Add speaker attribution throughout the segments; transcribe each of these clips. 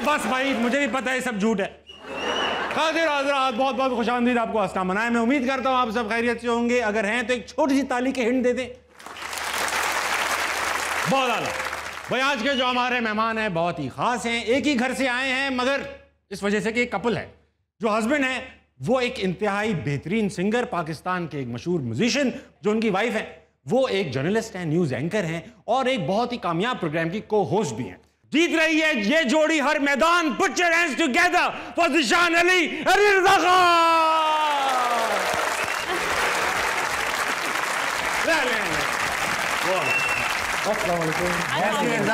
Speaker 1: बस भाई, मुझे भी पता है सब झूठ है। खातिर हज़रात, बहुत बहुत खुशामदीद, आपको हंसना मनाए। मैं उम्मीद करता हूँ आप सब खैरियत से होंगे। अगर हैं तो एक छोटी सी ताली के हिंट दे दें। बहुत आला भाई। आज के जो हमारे मेहमान हैं बहुत ही खास हैं, एक ही घर से आए हैं, मगर इस वजह से कि एक कपल है। जो हस्बैंड है वो एक इंतहाई बेहतरीन सिंगर, पाकिस्तान के एक मशहूर म्यूजिशियन। जो उनकी वाइफ है वो एक जर्नलिस्ट है, न्यूज एंकर हैं और एक बहुत ही कामयाब प्रोग्राम की को होस्ट भी हैं। जीत रही है ये जोड़ी हर मैदान। Put your hands together for Zeeshan Ali Raza Khan.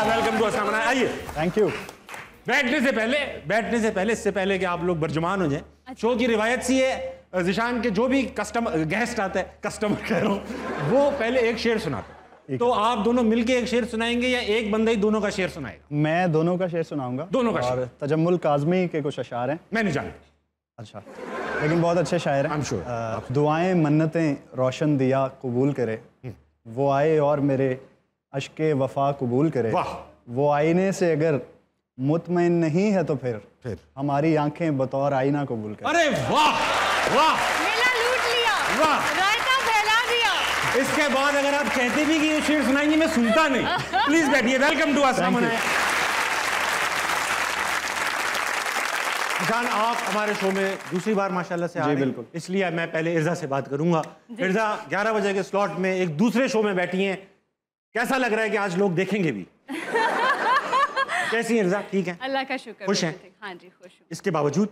Speaker 1: Welcome to अस्सलाम। आइए।
Speaker 2: Thank you.
Speaker 1: बैठने से पहले इससे पहले कि आप लोग बर्जुमान हो जाएं, शो की रिवायत सी है, ज़िशान के जो भी कस्टमर गेस्ट आता है, कस्टमर कह रहा हूं, वो पहले एक शेर सुनाता है। तो आप दोनों मिलके एक शेर सुनाएंगे या एक बंदा ही दोनों का शेर सुनाएगा?
Speaker 2: मैं दोनों का शेर सुनाऊंगा।
Speaker 1: दोनों का शेर।
Speaker 2: तजम्मुल काज़मी के कुछ अशार हैं।
Speaker 1: मैं नहीं जानता।
Speaker 2: अच्छा, लेकिन बहुत अच्छे शायर हैं।
Speaker 1: sure।
Speaker 2: दुआएं मन्नतें रोशन दिया कबूल करे, वो आए और मेरे अश्के वफा कबूल करे।
Speaker 1: वाह।
Speaker 2: वो आईने से अगर मुतमईन नहीं है तो फिर हमारी आंखें बतौर आईना कबूल करे।
Speaker 1: अरे वाह वाह,
Speaker 3: मेला लूट लिया,
Speaker 1: वाह,
Speaker 3: रायता फैला दिया।
Speaker 1: इसके बाद अगर आप कहते भी कि ये शेर सुनाएंगे मैं सुनता नहीं। प्लीज बैठिए। वेलकम टू अस्सलाम। जान, आप हमारे शो में दूसरी बार माशाल्लाह से आ रहे हैं।
Speaker 2: बिल्कुल।
Speaker 1: इसलिए मैं पहले इर्जा से बात करूंगा। इर्जा 11 बजे के स्लॉट में एक दूसरे शो में बैठी हैं। कैसा लग रहा है कि आज लोग देखेंगे भी? कैसी है इर्जा? ठीक है,
Speaker 3: अल्लाह का शुक्र।
Speaker 1: खुश हैं?
Speaker 3: हाँ जी, खुश हूँ।
Speaker 1: इसके बावजूद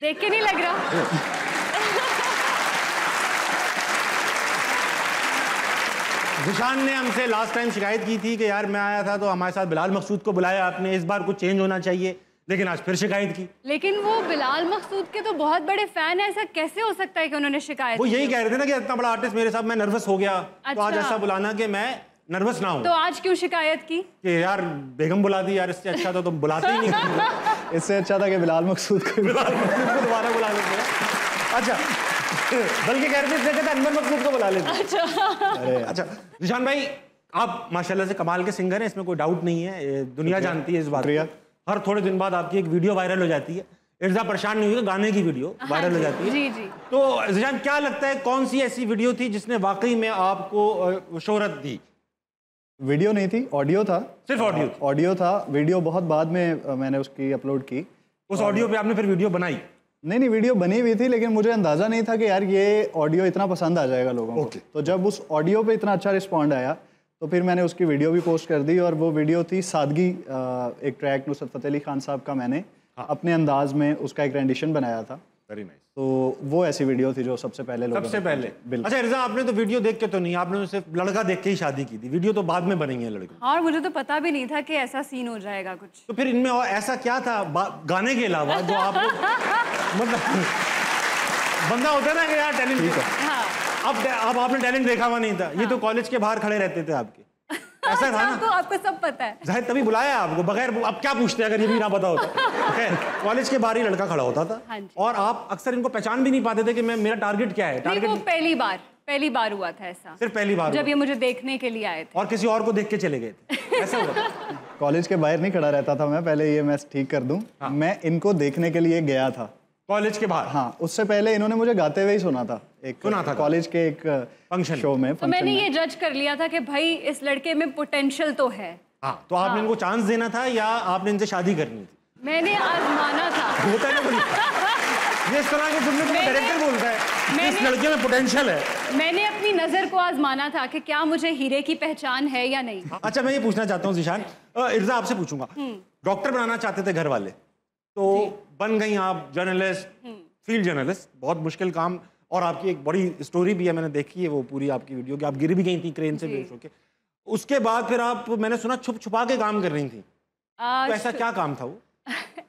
Speaker 3: देख के नहीं लग रहा।
Speaker 1: ज़िशान ने हमसे लास्ट टाइम शिकायत की थी कि यार मैं आया था तो हमारे साथ बिलाल मकसूद को बुलाया आपने, इस बार कुछ चेंज होना चाहिए, लेकिन आज फिर शिकायत की।
Speaker 3: लेकिन वो बिलाल मकसूद के तो बहुत बड़े फैन है, ऐसा कैसे हो सकता है कि उन्होंने शिकायत
Speaker 1: वो
Speaker 3: की?
Speaker 1: यही कह रहे थे ना कि इतना बड़ा आर्टिस्ट मेरे साथ, मैं नर्वस हो गया। तो आज ऐसा बुलाना कि मैं नर्वस ना हूँ।
Speaker 3: तो आज क्यों शिकायत की?
Speaker 1: कि यार बेगम बुला दी यार, इससे अच्छा तो तुम बुलाते ही नहीं।
Speaker 2: इससे अच्छा था कि बिलाल मकसूद को
Speaker 1: दोबारा बुला लेते। अच्छा, बल्कि कह रहे थे इससे अनवर मकसूद को बुला लेते। अच्छा ज़िशान भाई, आप माशाल्लाह से कमाल के सिंगर हैं, इसमें कोई डाउट नहीं है, दुनिया जानती है इस बात को। हर थोड़े दिन बाद आपकी एक वीडियो वायरल हो जाती है। इर्जा परेशान नहीं हुई, गाने की वीडियो वायरल हो जाती है।
Speaker 3: जी जी।
Speaker 1: तो ज़िशान, क्या लगता है कौन सी ऐसी वीडियो थी जिसने वाकई में आपको शोहरत दी?
Speaker 2: वीडियो नहीं थी, ऑडियो था।
Speaker 1: सिर्फ ऑडियो?
Speaker 2: ऑडियो था। वीडियो बहुत बाद में मैंने उसकी अपलोड की।
Speaker 1: उस ऑडियो पे आपने फिर वीडियो बनाई?
Speaker 2: नहीं, वीडियो बनी हुई थी, लेकिन मुझे अंदाज़ा नहीं था कि यार ये ऑडियो इतना पसंद आ जाएगा लोगों को। तो जब उस ऑडियो पे इतना अच्छा रिस्पॉन्ड आया तो फिर मैंने उसकी वीडियो भी पोस्ट कर दी। और वो वीडियो थी सादगी, एक ट्रैक नुसरत फ़तेह अली खान साहब का मैंने अपने अंदाज में उसका एक रेंडिशन बनाया था।
Speaker 1: Very nice.
Speaker 2: तो वो ऐसी वीडियो थी जो सबसे पहले
Speaker 1: सबसे पहले। अच्छा इर्जा, आपने तो वीडियो देख के तो नहीं, आपने सिर्फ लड़का देख के ही शादी की थी, वीडियो तो बाद में बनेंगे लड़के।
Speaker 3: और मुझे तो पता भी नहीं था कि ऐसा सीन हो जाएगा कुछ।
Speaker 1: तो फिर इनमें और ऐसा क्या था गाने के अलावा जो आप मतलब बंदा होता है ना कि यार टैलेंट है।
Speaker 3: हाँ।
Speaker 1: अब आपने टैलेंट देखा हुआ नहीं था। ये तो कॉलेज के बाहर खड़े रहते थे आपके, ऐसा था ना?
Speaker 3: आपको सब पता है।
Speaker 1: जाहिर तभी बुलाया आपको, बगैर अब क्या पूछते अगर ये भी ना पता होता। खैर, कॉलेज के बाहर ही लड़का खड़ा होता था।
Speaker 3: हाँ,
Speaker 1: और आप अक्सर इनको पहचान भी नहीं पाते थे कि मैं मेरा टारगेट क्या है। टारगेट
Speaker 3: वो पहली बार हुआ था ऐसा।
Speaker 1: सिर्फ पहली बार
Speaker 3: जब ये मुझे देखने के लिए आए थे
Speaker 1: और किसी और को देख के चले गए थे, ऐसा हुआ?
Speaker 2: कॉलेज के बाहर नहीं खड़ा रहता था मैं, पहले ये मैं ठीक कर दूं। मैं इनको देखने के लिए गया था
Speaker 1: कॉलेज के बाहर।
Speaker 2: हाँ, उससे पहले इन्होंने मुझे गाते हुए ही सुना था कॉलेज के एक
Speaker 1: फंक्शन
Speaker 2: शो में।
Speaker 3: तो मैंने ये जज कर लिया था कि भाई इस लड़के में पोटेंशियल तो है।
Speaker 1: हाँ, तो आपने इनको चांस देना था या आपने इनसे शादी करनी थी?
Speaker 3: मैंने आजमाना था।
Speaker 1: होता है ना, ये इस तरह के तुमने डायरेक्टर बोलता है इस लड़के में पोटेंशियल है।
Speaker 3: मैंने अपनी नजर को आजमाना था कि क्या मुझे हीरे की पहचान है या नहीं।
Speaker 1: अच्छा, मैं ये पूछना चाहता हूँ ज़िशान, इर्जा आपसे पूछूंगा, डॉक्टर बनाना चाहते थे घर वाले, तो बन गई आप जर्नलिस्ट, फील्ड जर्नलिस्ट, बहुत मुश्किल काम। और आपकी एक बड़ी स्टोरी भी है, मैंने देखी है वो पूरी आपकी वीडियो कि आप गिर भी गई थी क्रेन से बेहोश होके। उसके बाद फिर आप, मैंने सुना, छुप छुपा के काम कर रही थी। तो ऐसा क्या काम था वो?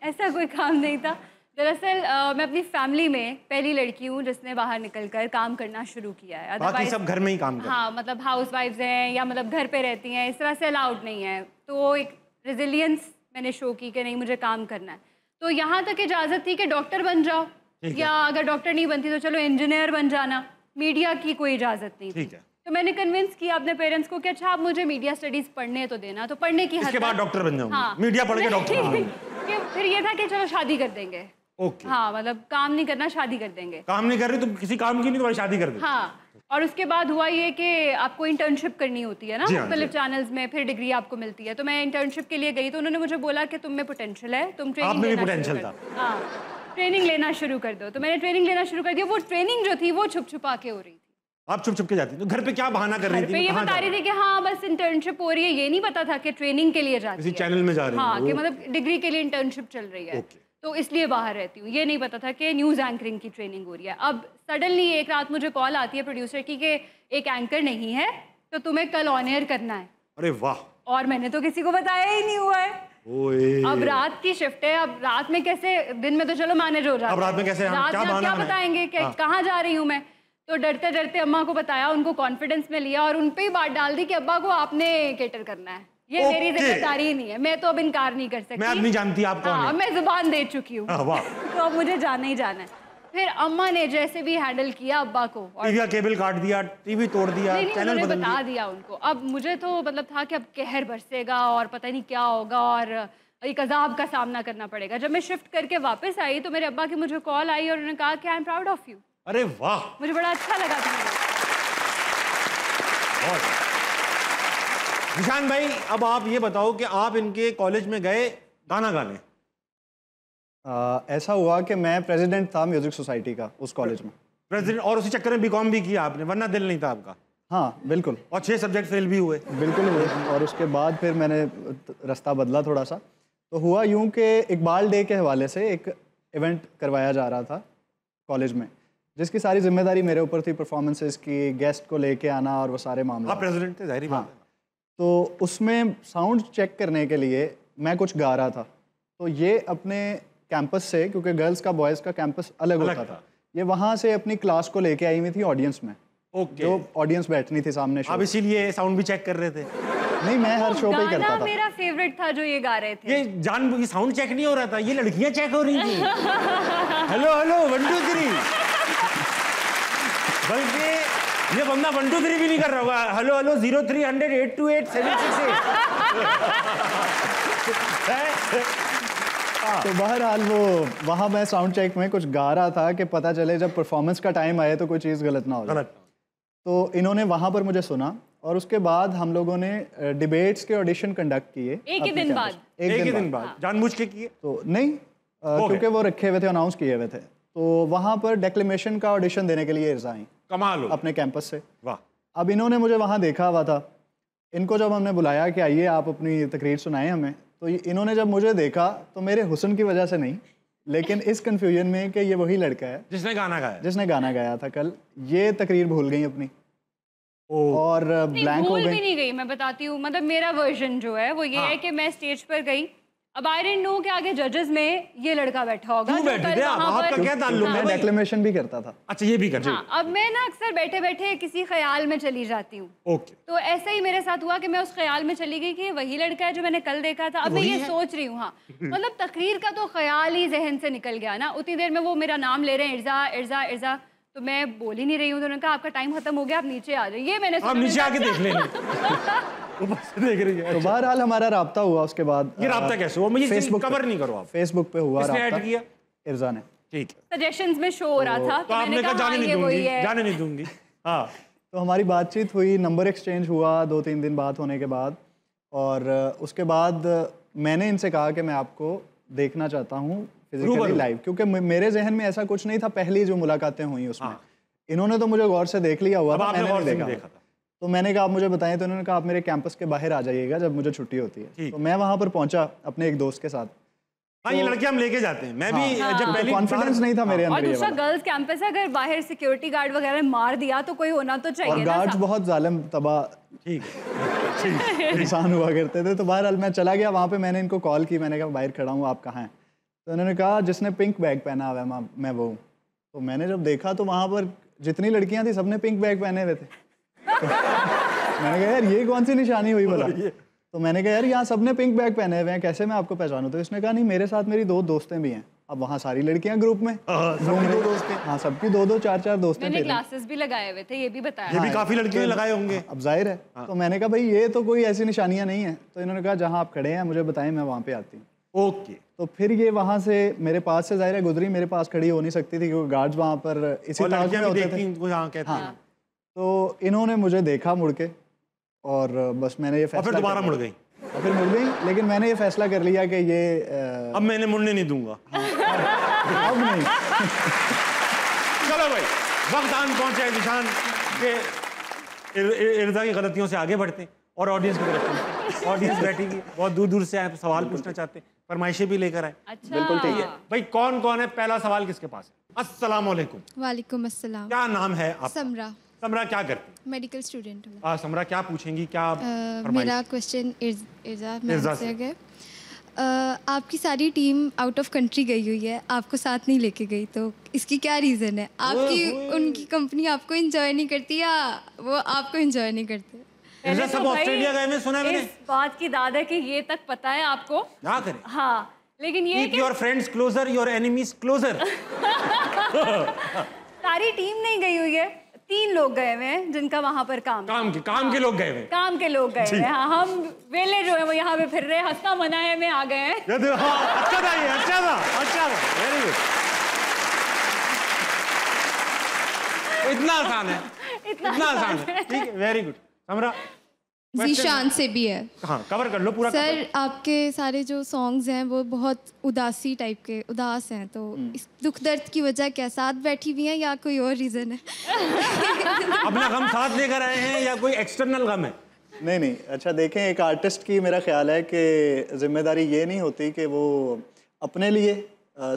Speaker 3: ऐसा कोई काम नहीं था दरअसल। मैं अपनी फैमिली में पहली लड़की हूँ जिसने बाहर निकलकर काम करना शुरू किया है।
Speaker 1: बाकी सब घर में ही काम करते हैं।
Speaker 3: हाँ, मतलब हाउस वाइफ्स हैं या मतलब घर पे रहती हैं, इस तरह से अलाउड नहीं है। तो एक रेजिलियंस मैंने शो की कि नहीं मुझे काम करना है। तो यहाँ तक इजाज़त थी कि डॉक्टर बन जाओ, या अगर डॉक्टर नहीं बनती तो चलो इंजीनियर बन जाना, मीडिया की कोई इजाज़त नहीं थी। तो मैंने कन्विंस किया अपने पेरेंट्स को कि अच्छा आप मुझे मीडिया स्टडीज पढ़ने तो देना, तो पढ़ने की
Speaker 1: इसके बाद डॉक्टर बन जाऊंगी।
Speaker 3: हाँ,
Speaker 1: मीडिया पढ़ के डॉक्टर
Speaker 3: कि फिर ये था कि चलो शादी कर देंगे।
Speaker 1: ओके।
Speaker 3: हाँ, मतलब काम नहीं करना, शादी कर देंगे।
Speaker 1: काम नहीं कर रही तो किसी काम की नहीं, तुम्हारी शादी कर दे।
Speaker 3: हाँ, और उसके बाद हुआ ये कि आपको इंटर्नशिप करनी होती है ना मुख्तलिफ चैनल्स में, फिर डिग्री आपको मिलती है। तो मैं इंटर्नशिप के लिए गई तो उन्होंने मुझे बोला कि तुम में पोटेंशियल है, तुम ट्रेनिंग लेना शुरू कर दो। तो मैंने ट्रेनिंग लेना शुरू कर दिया। वो ट्रेनिंग जो थी वो छुप छुपा के हो रही थी।
Speaker 1: आप छुप छुप के जाती थी? तो घर पे क्या बहाना कर रही थी?
Speaker 3: ये बता रही थी कि हाँ बस इंटर्नशिप हो रही है, ये नहीं पता था कि ट्रेनिंग के लिए जाती है,
Speaker 1: किसी चैनल में जा रही है।
Speaker 3: हाँ, कि मतलब डिग्री के लिए इंटर्नशिप चल रही है, तो इसलिए बाहर रहती हूँ। ये नहीं पता था कि न्यूज़ एंकरिंग की ट्रेनिंग हो रही है। अब सडनली एक रात मुझे कॉल आती है प्रोड्यूसर की कि एक एंकर नहीं है तो तुम्हें कल ऑन एयर करना है।
Speaker 1: अरे वाह!
Speaker 3: और मैंने तो किसी को बताया ही नहीं हुआ है। अब रात की शिफ्ट है, अब रात में कैसे, दिन में तो चलो मैनेज हो जाता है,
Speaker 1: अब रात में कैसे
Speaker 3: क्या बताएंगे कि कहाँ जा रही हूँ मैं। तो डरते डरते अम्मा को बताया, उनको कॉन्फिडेंस में लिया और उन पे ही बात डाल दी कि अब्बा को आपने केटर करना है, ये मेरी जिम्मेदारी ही नहीं है, मैं तो अब इनकार नहीं कर सकती।
Speaker 1: मैं अब नहीं जानती आप कौन हैं।
Speaker 3: मैं जुबान दे चुकी हूँ, तो अब मुझे जाना ही जाना है। फिर अम्मा ने जैसे भी हैंडल किया अब्बा को, और
Speaker 1: टीवी का केबल काट दिया, टीवी तोड़ दिया, चैनल बदल दिया,
Speaker 3: बता दिया उनको। अब मुझे तो मतलब था कि अब कहर बरसेगा और पता नहीं क्या होगा और एक अजाब का सामना करना पड़ेगा। जब मैं शिफ्ट करके वापस आई तो मेरे अब्बा की मुझे कॉल आई और उन्होंने कहा कि I am proud of you.
Speaker 1: अरे वाह,
Speaker 3: मुझे बड़ा अच्छा लगा था।
Speaker 1: निशान भाई, अब आप ये बताओ कि आप इनके कॉलेज में गए गाना गाने।
Speaker 2: ऐसा हुआ कि मैं प्रेसिडेंट था म्यूजिक सोसाइटी का उस कॉलेज में।
Speaker 1: प्रेसिडेंट, और उसी चक्कर में बीकॉम भी किया आपने, वरना दिल नहीं था आपका?
Speaker 2: हाँ बिल्कुल।
Speaker 1: और 6 सब्जेक्ट फेल भी हुए?
Speaker 2: बिल्कुल हुए। और उसके बाद फिर मैंने रास्ता बदला थोड़ा सा। तो हुआ यूं कि इकबाल डे के हवाले से एक इवेंट करवाया जा रहा था कॉलेज में, जिसकी सारी जिम्मेदारी मेरे ऊपर थी, परफॉर्मेंसेस की, गेस्ट को लेके आना और वो सारे मामले।
Speaker 1: आप प्रेसिडेंट थे, जाहिर बात है।
Speaker 2: तो उसमें साउंड चेक करने के लिए मैं कुछ गा रहा था, तो ये अपने कैंपस से, क्योंकि गर्ल्स का बॉयज़ का कैंपस अलग होता था, ये वहाँ से अपनी क्लास को लेके आई हुई थी ऑडियंस में। जो ऑडियंस बैठनी थी सामने।
Speaker 1: आप इसीलिए साउंड भी चेक कर रहे थे?
Speaker 2: नहीं, मैं हर शो पे ही करता था।
Speaker 3: मेरा फेवरेट था जो ये गा रहे थे।
Speaker 1: ये साउंड चेक नहीं हो रहा था, ये लड़कियां चेक हो रही थी। हेलो हेलो 1 2 3, बल्कि ये बंदा 1 2 3 भी नहीं कर रहा होगा। Hello hello 0300 828 768।
Speaker 2: तो बहरहाल वो वहाँ मैं साउंड चेक में कुछ गा रहा था कि पता चले जब परफॉर्मेंस का टाइम आए तो कोई चीज़ गलत ना हो जाए। तो इन्होंने वहाँ पर मुझे सुना और उसके बाद हम लोगों ने डिबेट्स के ऑडिशन कंडक्ट किए।
Speaker 3: एक ही दिन बाद
Speaker 1: जानबूझ के किए?
Speaker 2: तो नहीं, क्योंकि वो रखे हुए थे, अनाउंस किए हुए थे। तो वहाँ पर डेक्लेमेशन का ऑडिशन देने के लिए इर्जा आई,
Speaker 1: कमाल हो,
Speaker 2: अपने कैंपस से।
Speaker 1: वाह।
Speaker 2: अब इन्होंने मुझे वहाँ देखा हुआ था। इनको जब हमने बुलाया कि आइए आप अपनी तकरीर सुनाएं हमें, तो इन्होंने जब मुझे देखा तो मेरे हुस्न की वजह से नहीं, लेकिन इस कंफ्यूजन में कि ये वही लड़का है जिसने गाना गाया था कल, ये तकरीर भूल गई अपनी और ब्लैंक हो गई।
Speaker 3: भी नहीं गई, मैं बताती हूँ। मतलब मेरा वर्जन जो है वो ये है कि मैं स्टेज पर गई, अब आई डिडंट नो कि आगे जजेस में ये लड़का बैठा होगा।
Speaker 1: क्यों बैठे थे आप? आपका क्या ताल्लुक है?
Speaker 2: मैं डेक्लेमेशन भी करता था।
Speaker 1: अच्छा, ये भी करते?
Speaker 3: हाँ, अब मैं ना अक्सर बैठे बैठे किसी ख्याल में चली जाती हूँ।
Speaker 1: ओके।
Speaker 3: तो ऐसा ही मेरे साथ हुआ कि मैं उस ख्याल में चली गई कि वही लड़का है जो मैंने कल देखा था। अब मैं ये सोच रही हूँ, हाँ मतलब तकरीर का तो ख्याल ही जहन से निकल गया ना। उतनी देर में वो मेरा नाम ले रहे हैं, इर्जा इर्जा इर्जा, तो मैं बोल ही नहीं रही हूँ। तो उन्होंने कहा आपका टाइम खत्म हो गया, आप नीचे आ जाइए। मैंने
Speaker 1: आप नीचे आके देख लेंगे। देख रही है।
Speaker 2: तो बहरहाल हमारा राब्ता हुआ उसके बाद।
Speaker 1: ये राब्ता कैसे हुआ? मुझे फेसबुक कवर नहीं करो आप।
Speaker 2: फेसबुक पे हुआ राब्ता।
Speaker 1: किसने ऐड किया?
Speaker 2: इर्जा ने।
Speaker 1: ठीक है।
Speaker 3: सजेशंस में शो हो रहा था,
Speaker 1: तो आपने कहा जाने नहीं दूंगी। हाँ,
Speaker 2: तो हमारी बातचीत हुई, नंबर एक्सचेंज हुआ 2-3 दिन बात होने के बाद, और उसके बाद मैंने इनसे कहा कि मैं आपको देखना चाहता हूँ फिजिकली लाइव, क्योंकि मेरे जहन में ऐसा कुछ नहीं था। पहली जो मुलाकातें हुई उसमें इन्होंने तो मुझे गौर से देख लिया हुआ था, मैंने नहीं देखा था। तो मैंने कहा आप मुझे बताएं, तो इन्होंने कहा आप मेरे कैंपस के बाहर आ जाइएगा जब मुझे छुट्टी होती है। तो मैं वहाँ पर पहुँचा अपने एक दोस्त के साथ।
Speaker 1: हाँ, ये लड़के हम लेके जाते हैं। मैं भी जब पहले
Speaker 2: कॉन्फिडेंस नहीं था मेरे अंदर।
Speaker 3: और दूसरा गर्ल्स कैंपस है, अगर बाहर सिक्योरिटी गार्ड वगैरह मार दिया तो कोई होना तो चाहिए।
Speaker 2: और गार्ड्स बहुत जालिम तबाह इंसान हुआ करते थे। तो बहरहाल मैं चला गया वहाँ पे, मैंने इनको कॉल की, मैंने कहा बाहर खड़ा हूँ, आप कहाँ हैं? तो उन्होंने कहा जिसने पिंक बैग पहना हुआ है मैं वो हूँ। तो मैंने जब देखा तो वहाँ पर जितनी लड़कियाँ थी सबने पिंक बैग पहने हुए थे। तो मैंने कहा यार ये कौन सी निशानी हुई भला? तो मैंने कहा यार यहाँ सबने पिंक बैग पहने हुए हैं, कैसे मैं आपको पहचानूं? तो इसने कहा नहीं, मेरे साथ मेरी 2 दोस्तें भी हैं। अब वहाँ सारी लड़कियां ग्रुप में
Speaker 1: सबकी 2 दोस्त हैं।
Speaker 2: हाँ, सबकी 2-2 4-4 दोस्त हैं।
Speaker 3: मैंने ग्लासेस भी लगाए हुए थे, ये भी बताया।
Speaker 1: ये भी काफी लड़कियों ने लगाए होंगे।
Speaker 2: अब जाहिर है। तो मैंने कहा भाई ये तो कोई ऐसी निशानियां नहीं है। तो इन्होंने कहा जहाँ आप खड़े हैं मुझे बताएं, मैं वहाँ पे आती हूँ।
Speaker 1: ओके।
Speaker 2: तो फिर ये वहाँ से मेरे पास से जाहिर है गुजरी, मेरे पास खड़ी हो नहीं सकती थी क्योंकि गार्ड्स वहाँ पर इसी तरह के होते थे।
Speaker 1: हाँ।
Speaker 2: तो इन्होंने मुझे देखा मुड़ के और बस मैंने ये फैसला,
Speaker 1: फिर दोबारा मुड़ गई।
Speaker 2: और फिर मुड़ गई, लेकिन मैंने ये फैसला कर लिया कि ये
Speaker 1: अब मैंने मुड़ने नहीं दूंगा।
Speaker 2: अब नहीं।
Speaker 1: चलो भाई, वक्त आन पहुंचे निशान के इर्जा की गलतियों से आगे बढ़ते हैं और ऑडियंस की तरफ चलते हैं। ऑडियंस बैठी हुई बहुत दूर दूर से आए, सवाल पूछना चाहते हैं, फरमाइशें भी लेकर आए।
Speaker 3: अच्छा।
Speaker 2: बिल्कुल ठीक है
Speaker 1: भाई कौन कौन है? पहला सवाल किसके पास है? अस्सलाम वालेकुम।
Speaker 4: वालेकुम अस्सलाम।
Speaker 1: क्या नाम है आपका?
Speaker 4: समरा।
Speaker 1: समरा क्या करती है?
Speaker 4: मेडिकल स्टूडेंट हूँ।
Speaker 1: समरा क्या पूछेंगी? क्या
Speaker 4: मेरा क्वेश्चन इर्जा
Speaker 1: इर्जा
Speaker 4: से है। आपकी सारी टीम आउट ऑफ कंट्री गई हुई है, आपको साथ नहीं लेके गई, तो इसकी क्या रीज़न है? आपकी उनकी कंपनी आपको एंजॉय नहीं करती या वो आपको एंजॉय नहीं करते?
Speaker 1: इर्जा सब ऑस्ट्रेलिया गए हैं, सुना है मैंने।
Speaker 3: इस बात की दाद है कि ये तक पता है आपको।
Speaker 1: क्या करें?
Speaker 3: हाँ, लेकिन ये
Speaker 1: Keep your friends closer, your enemies closer।
Speaker 3: सारी टीम नहीं गई हुई है, 3 लोग गए हुए हैं जिनका वहाँ पर काम
Speaker 1: के लोग गए हुए।
Speaker 3: काम के लोग गए हैं। हाँ, हम वेले जो है वो यहाँ पे फिर रहे, हंसना मनाए में आ गए हैं।
Speaker 1: अच्छा था ये, अच्छा था, वेरी गुड। इतना आसान है, इतना आसान है, ठीक है, वेरी गुड। समरा
Speaker 4: जीशान से भी है।
Speaker 1: हाँ, कवर कर लो पूरा।
Speaker 4: सर आपके सारे जो सॉन्ग्स हैं वो बहुत उदासी टाइप के उदास हैं, तो इस दुख दर्द की वजह क्या साथ बैठी हुई हैं या कोई और रीज़न है?
Speaker 1: अपना गम साथ लेकर आए हैं या कोई एक्सटर्नल गम है?
Speaker 2: नहीं। अच्छा देखें, एक आर्टिस्ट की मेरा ख्याल है कि जिम्मेदारी ये नहीं होती कि वो अपने लिए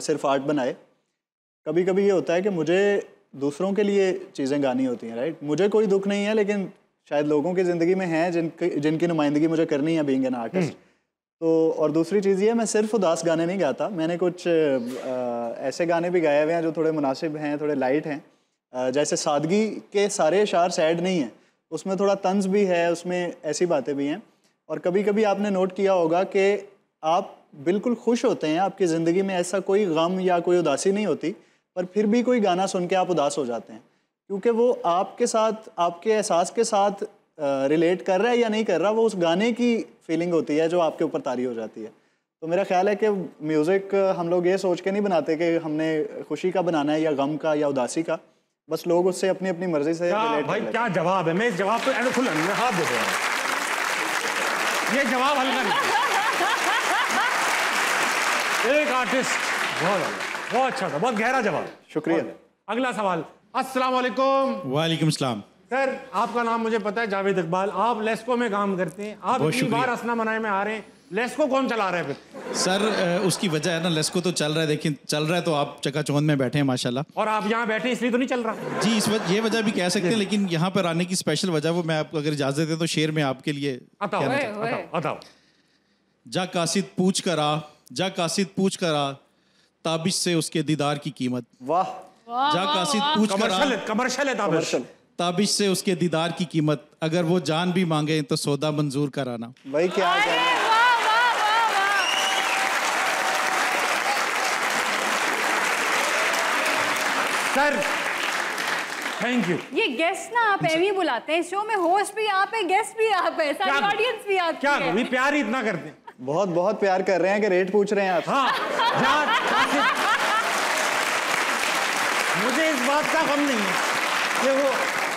Speaker 2: सिर्फ आर्ट बनाए। कभी कभी ये होता है कि मुझे दूसरों के लिए चीज़ें गानी होती हैं, राइट? मुझे कोई दुख नहीं है, लेकिन शायद लोगों की ज़िंदगी में हैं जिनकी नुमाइंदगी मुझे करनी है बीइंग एन आर्टिस्ट। तो और दूसरी चीज़ ये है, मैं सिर्फ उदास गाने नहीं गाता, मैंने कुछ ऐसे गाने भी गाए हुए हैं जो थोड़े मुनासिब हैं, थोड़े लाइट हैं। जैसे सादगी के सारे अशार सैड नहीं हैं, उसमें थोड़ा तंज भी है, उसमें ऐसी बातें भी हैं। और कभी कभी आपने नोट किया होगा कि आप बिल्कुल खुश होते हैं, आपकी ज़िंदगी में ऐसा कोई गम या कोई उदासी नहीं होती, पर फिर भी कोई गाना सुन के आप उदास हो जाते हैं, क्योंकि वो आपके साथ, आपके एहसास के साथ रिलेट कर रहा है या नहीं कर रहा, वो उस गाने की फीलिंग होती है जो आपके ऊपर तारी हो जाती है। तो मेरा ख्याल है कि म्यूज़िक हम लोग ये सोच के नहीं बनाते कि हमने खुशी का बनाना है या गम का या उदासी का, बस लोग उससे अपनी अपनी मर्जी से रिलेट
Speaker 1: भाई क्या जवाब है? मैं इस जवाब पे हाथ दे दूँ, ये जवाब हल्का नहीं। एक आर्टिस्ट, बहुत अच्छा था, बहुत गहरा जवाब,
Speaker 2: शुक्रिया।
Speaker 1: अगला सवाल। अस्सलाम वालेकुम।
Speaker 5: वालेकुम सलाम।
Speaker 1: सर आपका नाम मुझे पता है, जावेद इकबाल। आप लेस्को में काम करते हैं, आप इतनी बार हंसना मनाए में आ रहे हैं, लेस्को कौन चला रहा है फिर?
Speaker 5: सर उसकी वजह है ना, लेस्को तो चल रहा है, लेकिन चल रहा है तो आप चकाचौंध में बैठे हैं माशाल्लाह।
Speaker 1: और आप यहाँ बैठे इसलिए तो नहीं चल रहा?
Speaker 5: जी ये वजह भी कह सकते हैं, लेकिन यहाँ पर आने की स्पेशल वजह वो मैं आपको अगर इजाजत दें तो शेर में आपके लिए
Speaker 1: बताओ।
Speaker 5: जा कासिद पूछ कर आ, जा कासिद पूछ कर आ, ताबिश से उसके दीदार की कीमत।
Speaker 2: वाह।
Speaker 5: जा कासिद पूछ कर आ,
Speaker 1: कमर्शियल है
Speaker 5: ताबिश से उसके दीदार की कीमत, अगर वो जान भी मांगे तो सौदा मंजूर कराना।
Speaker 2: भाई क्या
Speaker 1: सर, थैंक यू।
Speaker 3: ये गेस्ट ना आप एवी बुलाते हैं, शो में होस्ट भी आप है, गेस्ट भी आप है, सारी ऑडियंस भी आप
Speaker 1: क्या
Speaker 3: है।
Speaker 1: भी प्यार ही इतना करते हैं।
Speaker 2: बहुत बहुत प्यार कर रहे हैं कि रेट पूछ रहे हैं आप।
Speaker 1: हाँ, मुझे इस बात का गम नहीं है कि वो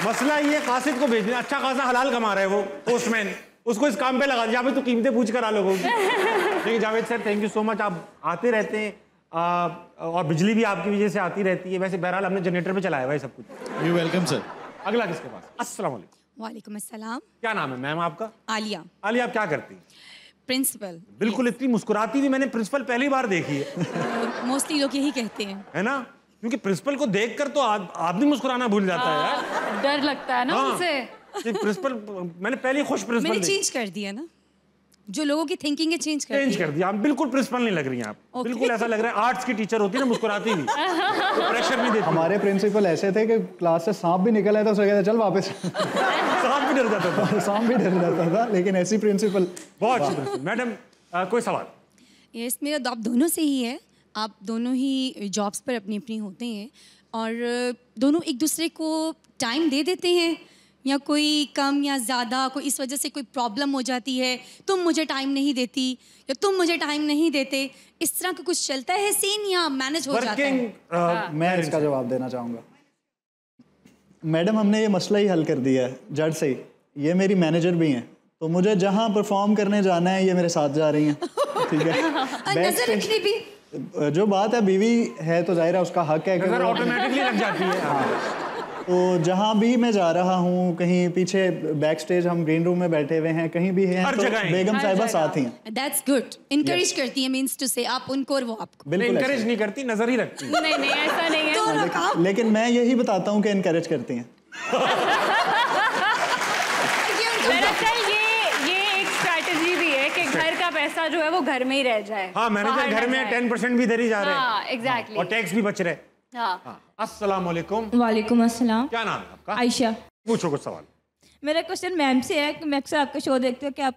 Speaker 1: मसला ये कासिद को भेजने, अच्छा खासा हलाल कमा रहा है वो पोस्टमैन, उसको इस काम पे लगा दिया, भाई तो कीमतें पूछ कर आ लोगों की। लेकिन Javed sir thank you so much, आप आते रहते हैं और बिजली भी आपकी वजह से आती रहती है। वैसे बहरहाल हमने जनरेटर पे चलाया हुआ है सब कुछ।
Speaker 5: You welcome sir.
Speaker 1: अगला किसके पास? अस्सलाम वालेकुम।
Speaker 6: वालेकुम अस्सलाम।
Speaker 1: क्या नाम है मैम आपका?
Speaker 6: आलिया।
Speaker 1: आलिया, आप क्या करती हैं?
Speaker 6: प्रिंसिपल।
Speaker 1: बिल्कुल इतनी मुस्कुराती हुई मैंने प्रिंसिपल पहली बार देखी है।
Speaker 6: मोस्टली लोग यही कहते हैं,
Speaker 1: है ना, क्योंकि प्रिंसिपल को देखकर तो आदमी मुस्कुराना भूल जाता है यार।
Speaker 3: डर लगता है ना उनसे।
Speaker 1: प्रिंसिपल मैंने पहली खुश प्रिंसिपल
Speaker 6: मैंने चेंज कर दिया ना, जो लोगों की थिंकिंग है चेंज कर
Speaker 1: दिया। आप बिल्कुल प्रिंसिपल नहीं लग रही हैं आप। बिल्कुल ऐसा लग रहा है आर्ट्स की टीचर होती है ना, मुस्कुराती हुई, प्रेशर नहीं देती।
Speaker 2: हमारे प्रिंसिपल ऐसे थे कि क्लास से सांप भी निकल आया था, उसे कहते चल वापस।
Speaker 1: सांप भी डर जाता था।
Speaker 2: सांप भी डर जाता था, लेकिन ऐसी प्रिंसिपल
Speaker 1: बहुत अच्छी। मैडम कोई सवाल?
Speaker 6: यस, मेरा आप दोनों से ही है। आप दोनों ही जॉब्स पर अपनी अपनी होते हैं और दोनों एक दूसरे को टाइम दे देते हैं, या कोई कम या ज़्यादा, कोई इस वजह से कोई प्रॉब्लम हो जाती है, तुम मुझे टाइम नहीं देती या तुम मुझे टाइम नहीं देते, इस तरह का कुछ चलता है सीन या मैनेज हो जाता है?
Speaker 2: मैं इसका जवाब देना चाहूँगा। मैडम, हमने ये मसला ही हल कर दिया है जड़ से ही। ये मेरी मैनेजर भी हैं, तो मुझे जहाँ परफॉर्म करने जाना है ये मेरे साथ जा रही हैं, ठीक है।
Speaker 6: नजर रखनी भी
Speaker 2: जो बात है, बीवी है तो जाहिर है उसका हक है कि
Speaker 1: ऑटोमेटिकली लग जाती है।
Speaker 2: हाँ। तो जहाँ भी मैं जा रहा हूँ, कहीं पीछे बैक स्टेज हम ग्रीन रूम में बैठे हुए हैं, कहीं भी हैं, तो बेगम साहिबा साथ ही हैं।
Speaker 6: That's good. Encourage करती है, means to say आप उनको और वो आपको।
Speaker 2: बिल्कुल
Speaker 1: encourage नहीं करती, नजर ही रखती है।
Speaker 3: नहीं ऐसा नहीं है।
Speaker 2: लेकिन मैं यही बताता हूँ कि encourage करती हैं।
Speaker 3: दरअसल ये एक स्ट्रैटेजी भी है कि घर का पैसा जो है वो घर में ही रह जाए।
Speaker 1: हाँ, मैनेजर घर में 10% भी इधर ही जा रहे हैं।
Speaker 3: हाँ, एग्जैक्टली।
Speaker 1: और टैक्स भी बच रहे हैं।
Speaker 3: हाँ।
Speaker 1: अस्सलाम वालेकुम।
Speaker 7: वालेकुम अस्सलाम।
Speaker 1: क्या नाम है आपका?
Speaker 7: आयशा।
Speaker 1: पूछो कुछ सवाल।
Speaker 7: मेरा क्वेश्चन मैम से है कि मैं अक्सर आपका शो देखती हूँ कि आप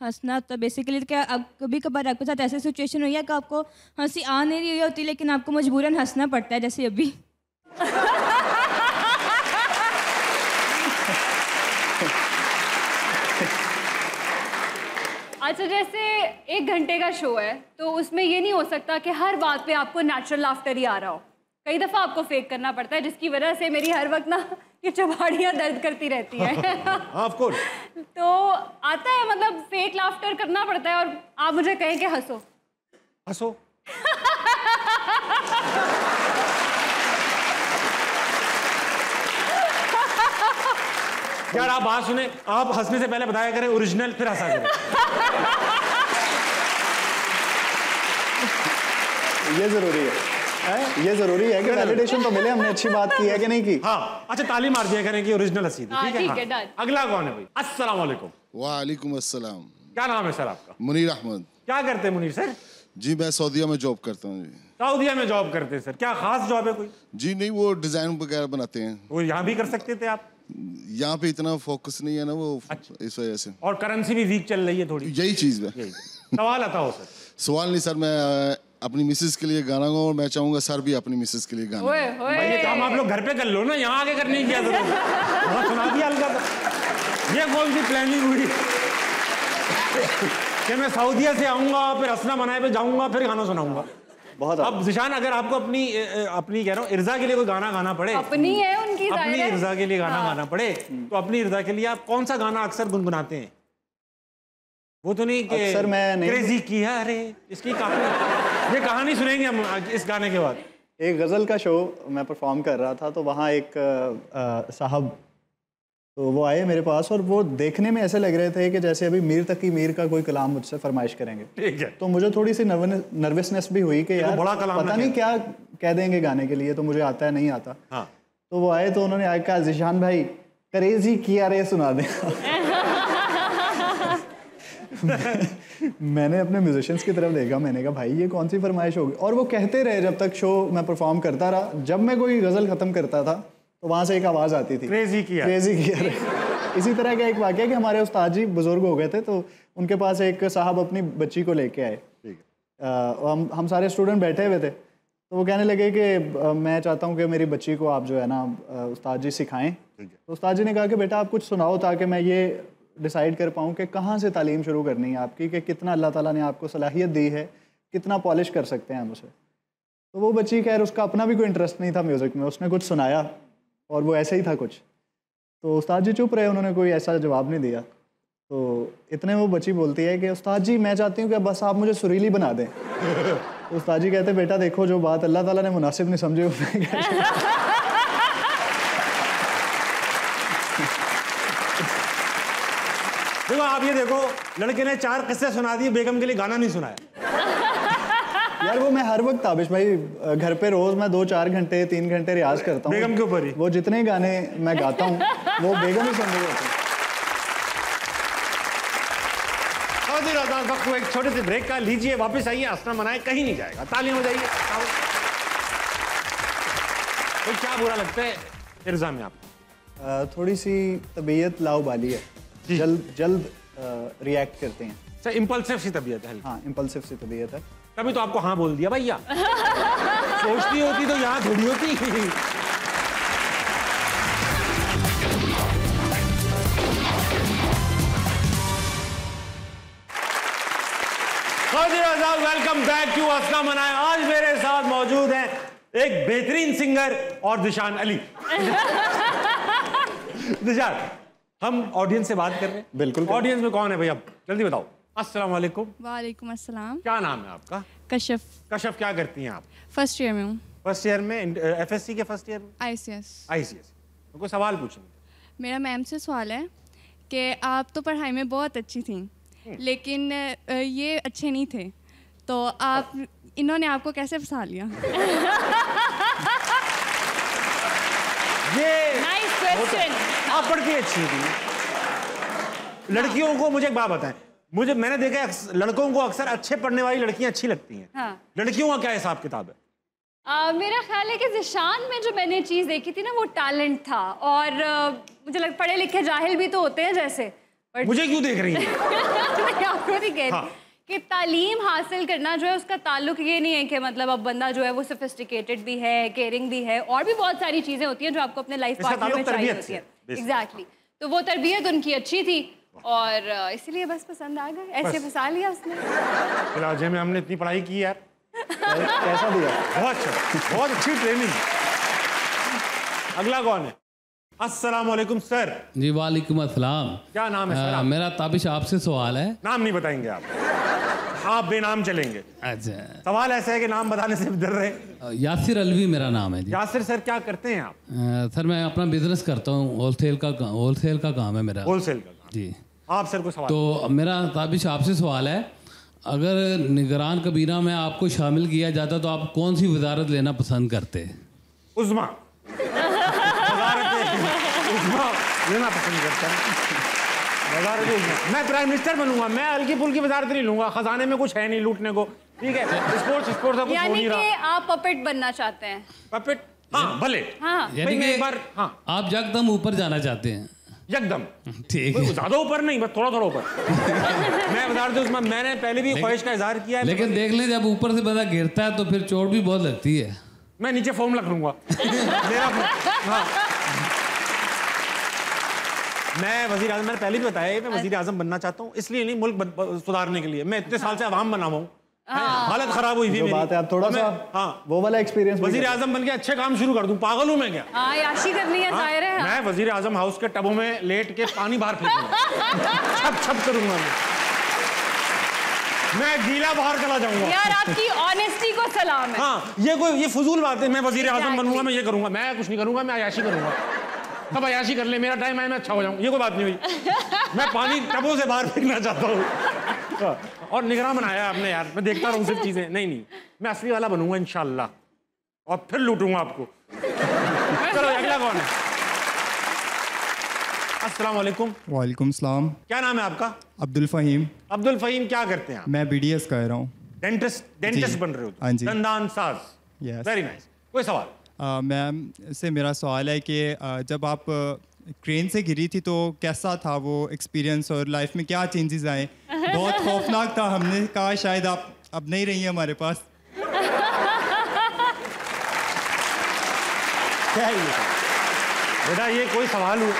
Speaker 7: हंसना, तो बेसिकली क्या आप कभी कभार आपके साथ ऐसी सिचुएशन हुई है कि आपको हंसी आ नहीं रही होती लेकिन आपको मजबूरन हंसना पड़ता है, जैसे अभी?
Speaker 3: अच्छा, जैसे 1 घंटे का शो है तो उसमें ये नहीं हो सकता कि हर बात पे आपको नेचुरल लाफ्टर ही आ रहा हो। कई दफ़ा आपको फेक करना पड़ता है, जिसकी वजह से मेरी हर वक्त ना ये चबाड़ियाँ दर्द करती रहती हैं।
Speaker 1: Of course.
Speaker 3: तो आता है, मतलब फेक लाफ्टर करना पड़ता है और आप मुझे कहें कि हंसो।
Speaker 1: हंसो। यार आप बात सुने, आप हंसने से पहले बताया करें ओरिजिनल, फिर हंसा करें।
Speaker 2: ये जरूरी है, ये जरूरी है कि वैलिडेशन तो मिले, हमने अच्छी बात की है कि नहीं की।
Speaker 1: हाँ, अच्छा ताली मार दिया करें कि ओरिजिनल हंसी थी। ठीक है,
Speaker 3: डन।
Speaker 1: अगला कौन है भाई? अस्सलाम वालेकुम।
Speaker 8: वालेकुम अस्सलाम।
Speaker 1: क्या नाम है सर आपका?
Speaker 8: मुनीर अहमद।
Speaker 1: क्या करते हैं मुनीर सर?
Speaker 8: जी मैं सऊदीया में जॉब करता हूँ। जी
Speaker 1: सऊदीया में जॉब करते हैं सर, क्या खास जॉब है कोई?
Speaker 8: जी नहीं, वो डिजाइन वगैरह बनाते हैं।
Speaker 1: वो यहाँ भी कर सकते थे आप?
Speaker 8: यहाँ पे इतना फोकस नहीं है ना वो, इस वजह से।
Speaker 1: और करेंसी भी वीक चल रही है थोड़ी।
Speaker 8: यही चीज है।
Speaker 1: सवाल आता हो सर?
Speaker 8: सवाल नहीं सर, मैं अपनी मिसेस के लिए गाना गाऊं और मैं चाहूंगा सर भी अपनी मिसेस के लिए गाना गाएं।
Speaker 1: भाई ये काम आप लोग घर पे कर लो ना, यहाँ आके करने की क्या जरूरत है? बहुत सुना दिया हल्का सा। ये कौन सी प्लानिंग हुई कि मैं सऊदीया से आऊंगा, फिर हसना मनाए पे जाऊंगा, फिर गाना सुनाऊंगा?
Speaker 2: बहुत।
Speaker 1: अब जिशान, अगर आपको अपनी कह रहा हूँ इर्जा के लिए कोई गाना गाना पड़े,
Speaker 3: अपनी है उनकी,
Speaker 1: अपनी इर्जा के लिए गाना गाना पड़े, तो अपनी इर्जा के लिए आप कौन सा गाना अक्सर गुनगुनाते हैं? वो तो नहीं कि
Speaker 2: अक्सर मैं नहीं,
Speaker 1: क्रेजी किया रे, इसकी कहानी, ये कहानी सुनेंगे हम इस गाने के बाद।
Speaker 2: एक गज़ल का शो मैं परफॉर्म कर रहा था, तो वहाँ एक साहब, तो वो आए मेरे पास और वो देखने में ऐसे लग रहे थे कि जैसे अभी मीर तकी मीर का कोई कलाम मुझसे फरमाइश करेंगे।
Speaker 1: ठीक है।
Speaker 2: तो मुझे थोड़ी सी नर्वसनेस भी हुई कि यार
Speaker 1: बड़ा कलाम
Speaker 2: पता नहीं क्या कह देंगे गाने के लिए, तो मुझे आता है नहीं आता।
Speaker 1: हाँ।
Speaker 2: तो वो आए तो उन्होंने आके कहा, जिशान भाई क्रेजी किया रे सुना दे। मैंने अपने म्यूजिशियंस की तरफ देखा, मैंने कहा भाई ये कौन सी फरमाइश होगी, और वो कहते रहे जब तक शो मैं परफॉर्म करता रहा। जब मैं कोई गज़ल ख़त्म करता था तो वहाँ से एक आवाज़ आती थी, क्रेजी किया रे। इसी तरह का एक वाक़या कि हमारे उस्ताद जी बुज़ुर्ग हो गए थे, तो उनके पास एक साहब अपनी बच्ची को लेके आए। हम सारे स्टूडेंट बैठे हुए थे, तो वो कहने लगे कि मैं चाहता हूँ कि मेरी बच्ची को आप जो है ना उस्ताद जी सिखाएं। तो उस्ताद जी ने कहा कि बेटा आप कुछ सुनाओ ताकि मैं ये डिसाइड कर पाऊँ कि कहाँ से तालीम शुरू करनी है आपकी, कि कितना अल्लाह ताला ने आपको सलाहियत दी है, कितना पॉलिश कर सकते हैं हम उसे। तो वो बच्ची खैर उसका अपना भी कोई इंटरेस्ट नहीं था म्यूज़िक में, उसने कुछ सुनाया और वो ऐसे ही था कुछ। तो उस्ताद जी चुप रहे, उन्होंने कोई ऐसा जवाब नहीं दिया। तो इतने वो बच्ची बोलती है कि उस्ताद जी मैं चाहती हूँ कि बस आप मुझे सुरीली बना दें। तो उस्ताद जी कहते बेटा देखो जो बात अल्लाह ताला ने मुनासिब नहीं समझी
Speaker 1: देखो आप ये देखो, लड़के ने 4 किस्से सुना दिए, बेगम के लिए गाना नहीं सुनाया।
Speaker 2: यार वो मैं हर वक्त ताबिश भाई घर पे रोज मैं 2-4 घंटे 3 घंटे रियाज करता हूँ
Speaker 1: बेगम के ऊपर ही।
Speaker 2: वो जितने गाने मैं गाता हूँ वो बेगम ही सुन रही होती है।
Speaker 1: एक छोटे से ब्रेक का लीजिए, वापस आइए, हंसना मनाए, कहीं नहीं जाएगा, तालियां हो जाइए। तो क्या बुरा लगता है इर्जा में आपको?
Speaker 2: थोड़ी सी तबीयत लाउबाली है, जल्द रिएक्ट करते हैं।
Speaker 1: सर इम्पल्सिव सी तबीयत है?
Speaker 2: हाँ इम्पल्सिव सी तबीयत है।
Speaker 1: तभी तो आपको हाँ बोल दिया भैया। सोचती होती तो यहाँ थोड़ी होती। वेलकम बैक टू हंसना मनाए। आज मेरे साथ मौजूद हैं एक बेहतरीन सिंगर और दिशान अली। दिशान, हम ऑडियंस से बात कर रहे हैं।
Speaker 2: बिल्कुल।
Speaker 1: ऑडियंस में कौन है भैया, जल्दी बताओ। अस्सलाम वालेकुम।
Speaker 4: वालेकुम अस्सलाम।
Speaker 1: क्या नाम है आपका?
Speaker 4: कशफ।
Speaker 1: कशफ, क्या करती हैं आप?
Speaker 4: फर्स्ट ईयर में हूँ।
Speaker 1: फर्स्ट ईयर में, एफएससी के फर्स्ट ईयर में?
Speaker 4: ICS।
Speaker 1: ICS। कोई सवाल पूछेंगे?
Speaker 4: मेरा मैम से सवाल है कि आप तो पढ़ाई में बहुत अच्छी थी, लेकिन ये अच्छे नहीं थे, तो आप इन्होंने आपको कैसे फंसा लिया?
Speaker 1: ये
Speaker 3: नाइस क्वेश्चन।
Speaker 1: आप पढ़ती अच्छी थी। लड़कियों को मुझे एक बात बताएं, मैंने देखा है लड़कों को अक्सर अच्छे पढ़ने वाली लड़कियां अच्छी लगती हैं।
Speaker 3: हाँ।
Speaker 1: लड़कियों का क्या हिसाब किताब है?
Speaker 3: मेरा ख्याल है कि ज़िशान में जो मैंने चीज़ देखी थी ना, वो टैलेंट था। और मुझे लग पढ़े लिखे जाहिल भी तो होते हैं जैसे।
Speaker 1: मुझे क्यों देख रही है?
Speaker 3: मैं आपको नहीं कह रही।
Speaker 1: हाँ।
Speaker 3: कि तालीम हासिल करना जो है उसका ताल्लुक ये नहीं है कि मतलब अब बंदा जो है वो सोफिस्टिकेटेड भी है, केयरिंग भी है, और भी बहुत सारी चीज़ें होती हैं जो आपको अपने लाइफ पार्टनर में चाहिए होती है। एग्जैक्टली। तो वो तरबियत उनकी अच्छी थी और इसीलिए बस पसंद आ गए, ऐसे फंसा लिया उसने।
Speaker 1: इलाजे में हमने इतनी पढ़ाई की यार।
Speaker 2: कैसा दिया?
Speaker 1: बहुत अच्छा, बहुत अच्छी ट्रेनिंग। अगला कौन है? अस्सलाम वालेकुम सर।
Speaker 9: जी वालेकुम अस्सलाम।
Speaker 1: क्या नाम है सर?
Speaker 9: मेरा ताबिश आपसे सवाल है।
Speaker 1: नाम नहीं बताएंगे आप बेनाम चलेंगे।
Speaker 9: अच्छा।
Speaker 1: सवाल ऐसा है कि नाम बताने से डर रहे।
Speaker 9: यासिर अलवी मेरा नाम है जी।
Speaker 1: यासिर सर, क्या करते हैं आप?
Speaker 9: सर मैं अपना बिजनेस करता हूँ, होलसेल का काम है मेरा।
Speaker 1: होलसेल का काम।
Speaker 9: जी।
Speaker 1: आप सर को सवाल।
Speaker 9: तो मेरा ताबिश आपसे सवाल है, अगर निगरान कबीना में आपको शामिल किया जाता तो आप कौन सी वजारत लेना पसंद करते?
Speaker 1: उज़्मा। उज़्मा लेना पसंद करता हूँ। मैं प्राइम मिनिस्टर बनूंगा, मैं हल्की फुल्की वजारत नहीं लूंगा, खजाने में कुछ है नहीं लूटने को। ठीक है, स्पोर्ट्स सब कुछ हो
Speaker 3: यानी
Speaker 1: नहीं
Speaker 3: कि
Speaker 1: रहा।
Speaker 3: आप पपेट बनना चाहते हैं?
Speaker 1: पपेट? हाँ भले।
Speaker 3: हाँ।
Speaker 9: यानी कि
Speaker 1: एक बार, हाँ,
Speaker 9: आप यकदम ऊपर जाना चाहते हैं?
Speaker 1: एकदम।
Speaker 9: ठीक है।
Speaker 1: ज्यादा ऊपर नहीं, बस थोड़ा थोड़ा ऊपर। मैं बता दूं, उसमें मैंने पहले भी ख्वाहिश का इजहार किया है।
Speaker 9: लेकिन देख लें, जब ऊपर से बंदा गिरता है तो फिर चोट भी बहुत लगती है।
Speaker 1: मैं नीचे फॉर्म रख लूंगा। मेरा हाँ। मैं वजीर आजम, मैंने पहले भी बताया, मैं वजीर आजम बनना चाहता हूँ, इसलिए नहीं मुल्क सुधारने के लिए। मैं इतने साल से अवाम बना हूँ, हालत खराब हुई थी मेरी।
Speaker 2: बात है, आप थोड़ा सा
Speaker 1: हाँ
Speaker 2: वो वाला एक्सपीरियंस
Speaker 1: वजीर आजम बन के अच्छे काम शुरू कर दूं, पागल हूँ मैं क्या?
Speaker 3: हाँ, याशी करनी है, जाहिर है।
Speaker 1: मैं वजीर आजम हाउस के टबों में लेट के पानी बाहर फेंकूंगा। छप छप करूंगा मैं गीला बाहर चला जाऊंगा।
Speaker 3: यार आपकी ऑनेस्टी को सलाम है।
Speaker 1: हाँ, ये फजूल बात है। मैं वजीर आजम बनूंगा, मैं ये करूंगा, मैं कुछ नहीं करूंगा, मैं अयाशी करूंगा। तब अयाशी कर ले, मेरा टाइम है, मैं अच्छा हो जाऊं, ये कोई बात नहीं हुई। मैं पानी टबों से बाहर फेंकना चाहता हूँ। और निगरान बनाया आपने यार, मैं देखता रहूं सिर्फ चीजें। नहीं, मैं असली वाला बनूंगा इंशाल्लाह, और फिर लूटूंगा आपको। चलो अगला कौन है? अस्सलाम वालेकुम।
Speaker 10: वालेकुम सलाम।
Speaker 1: क्या नाम है आपका?
Speaker 10: अब्दुल फ़हीम।
Speaker 1: अब्दुल फ़हीम, क्या करते हैं आप?
Speaker 10: मैं BDS कर रहा हूँ।
Speaker 1: डेंटिस्ट बन रहे हो?
Speaker 10: हाँ जी।
Speaker 1: दंदान साज।
Speaker 10: यस।
Speaker 1: Very nice. कोई सवाल?
Speaker 10: मैम से मेरा सवाल है कि जब आप क्रेन से गिरी थी तो कैसा था वो एक्सपीरियंस, और लाइफ में क्या चेंजेस आए? बहुत खौफनाक था, हमने कहा शायद आप अब नहीं रही हैं हमारे पास।
Speaker 1: क्या है ये? बेटा ये कोई सवाल हुआ?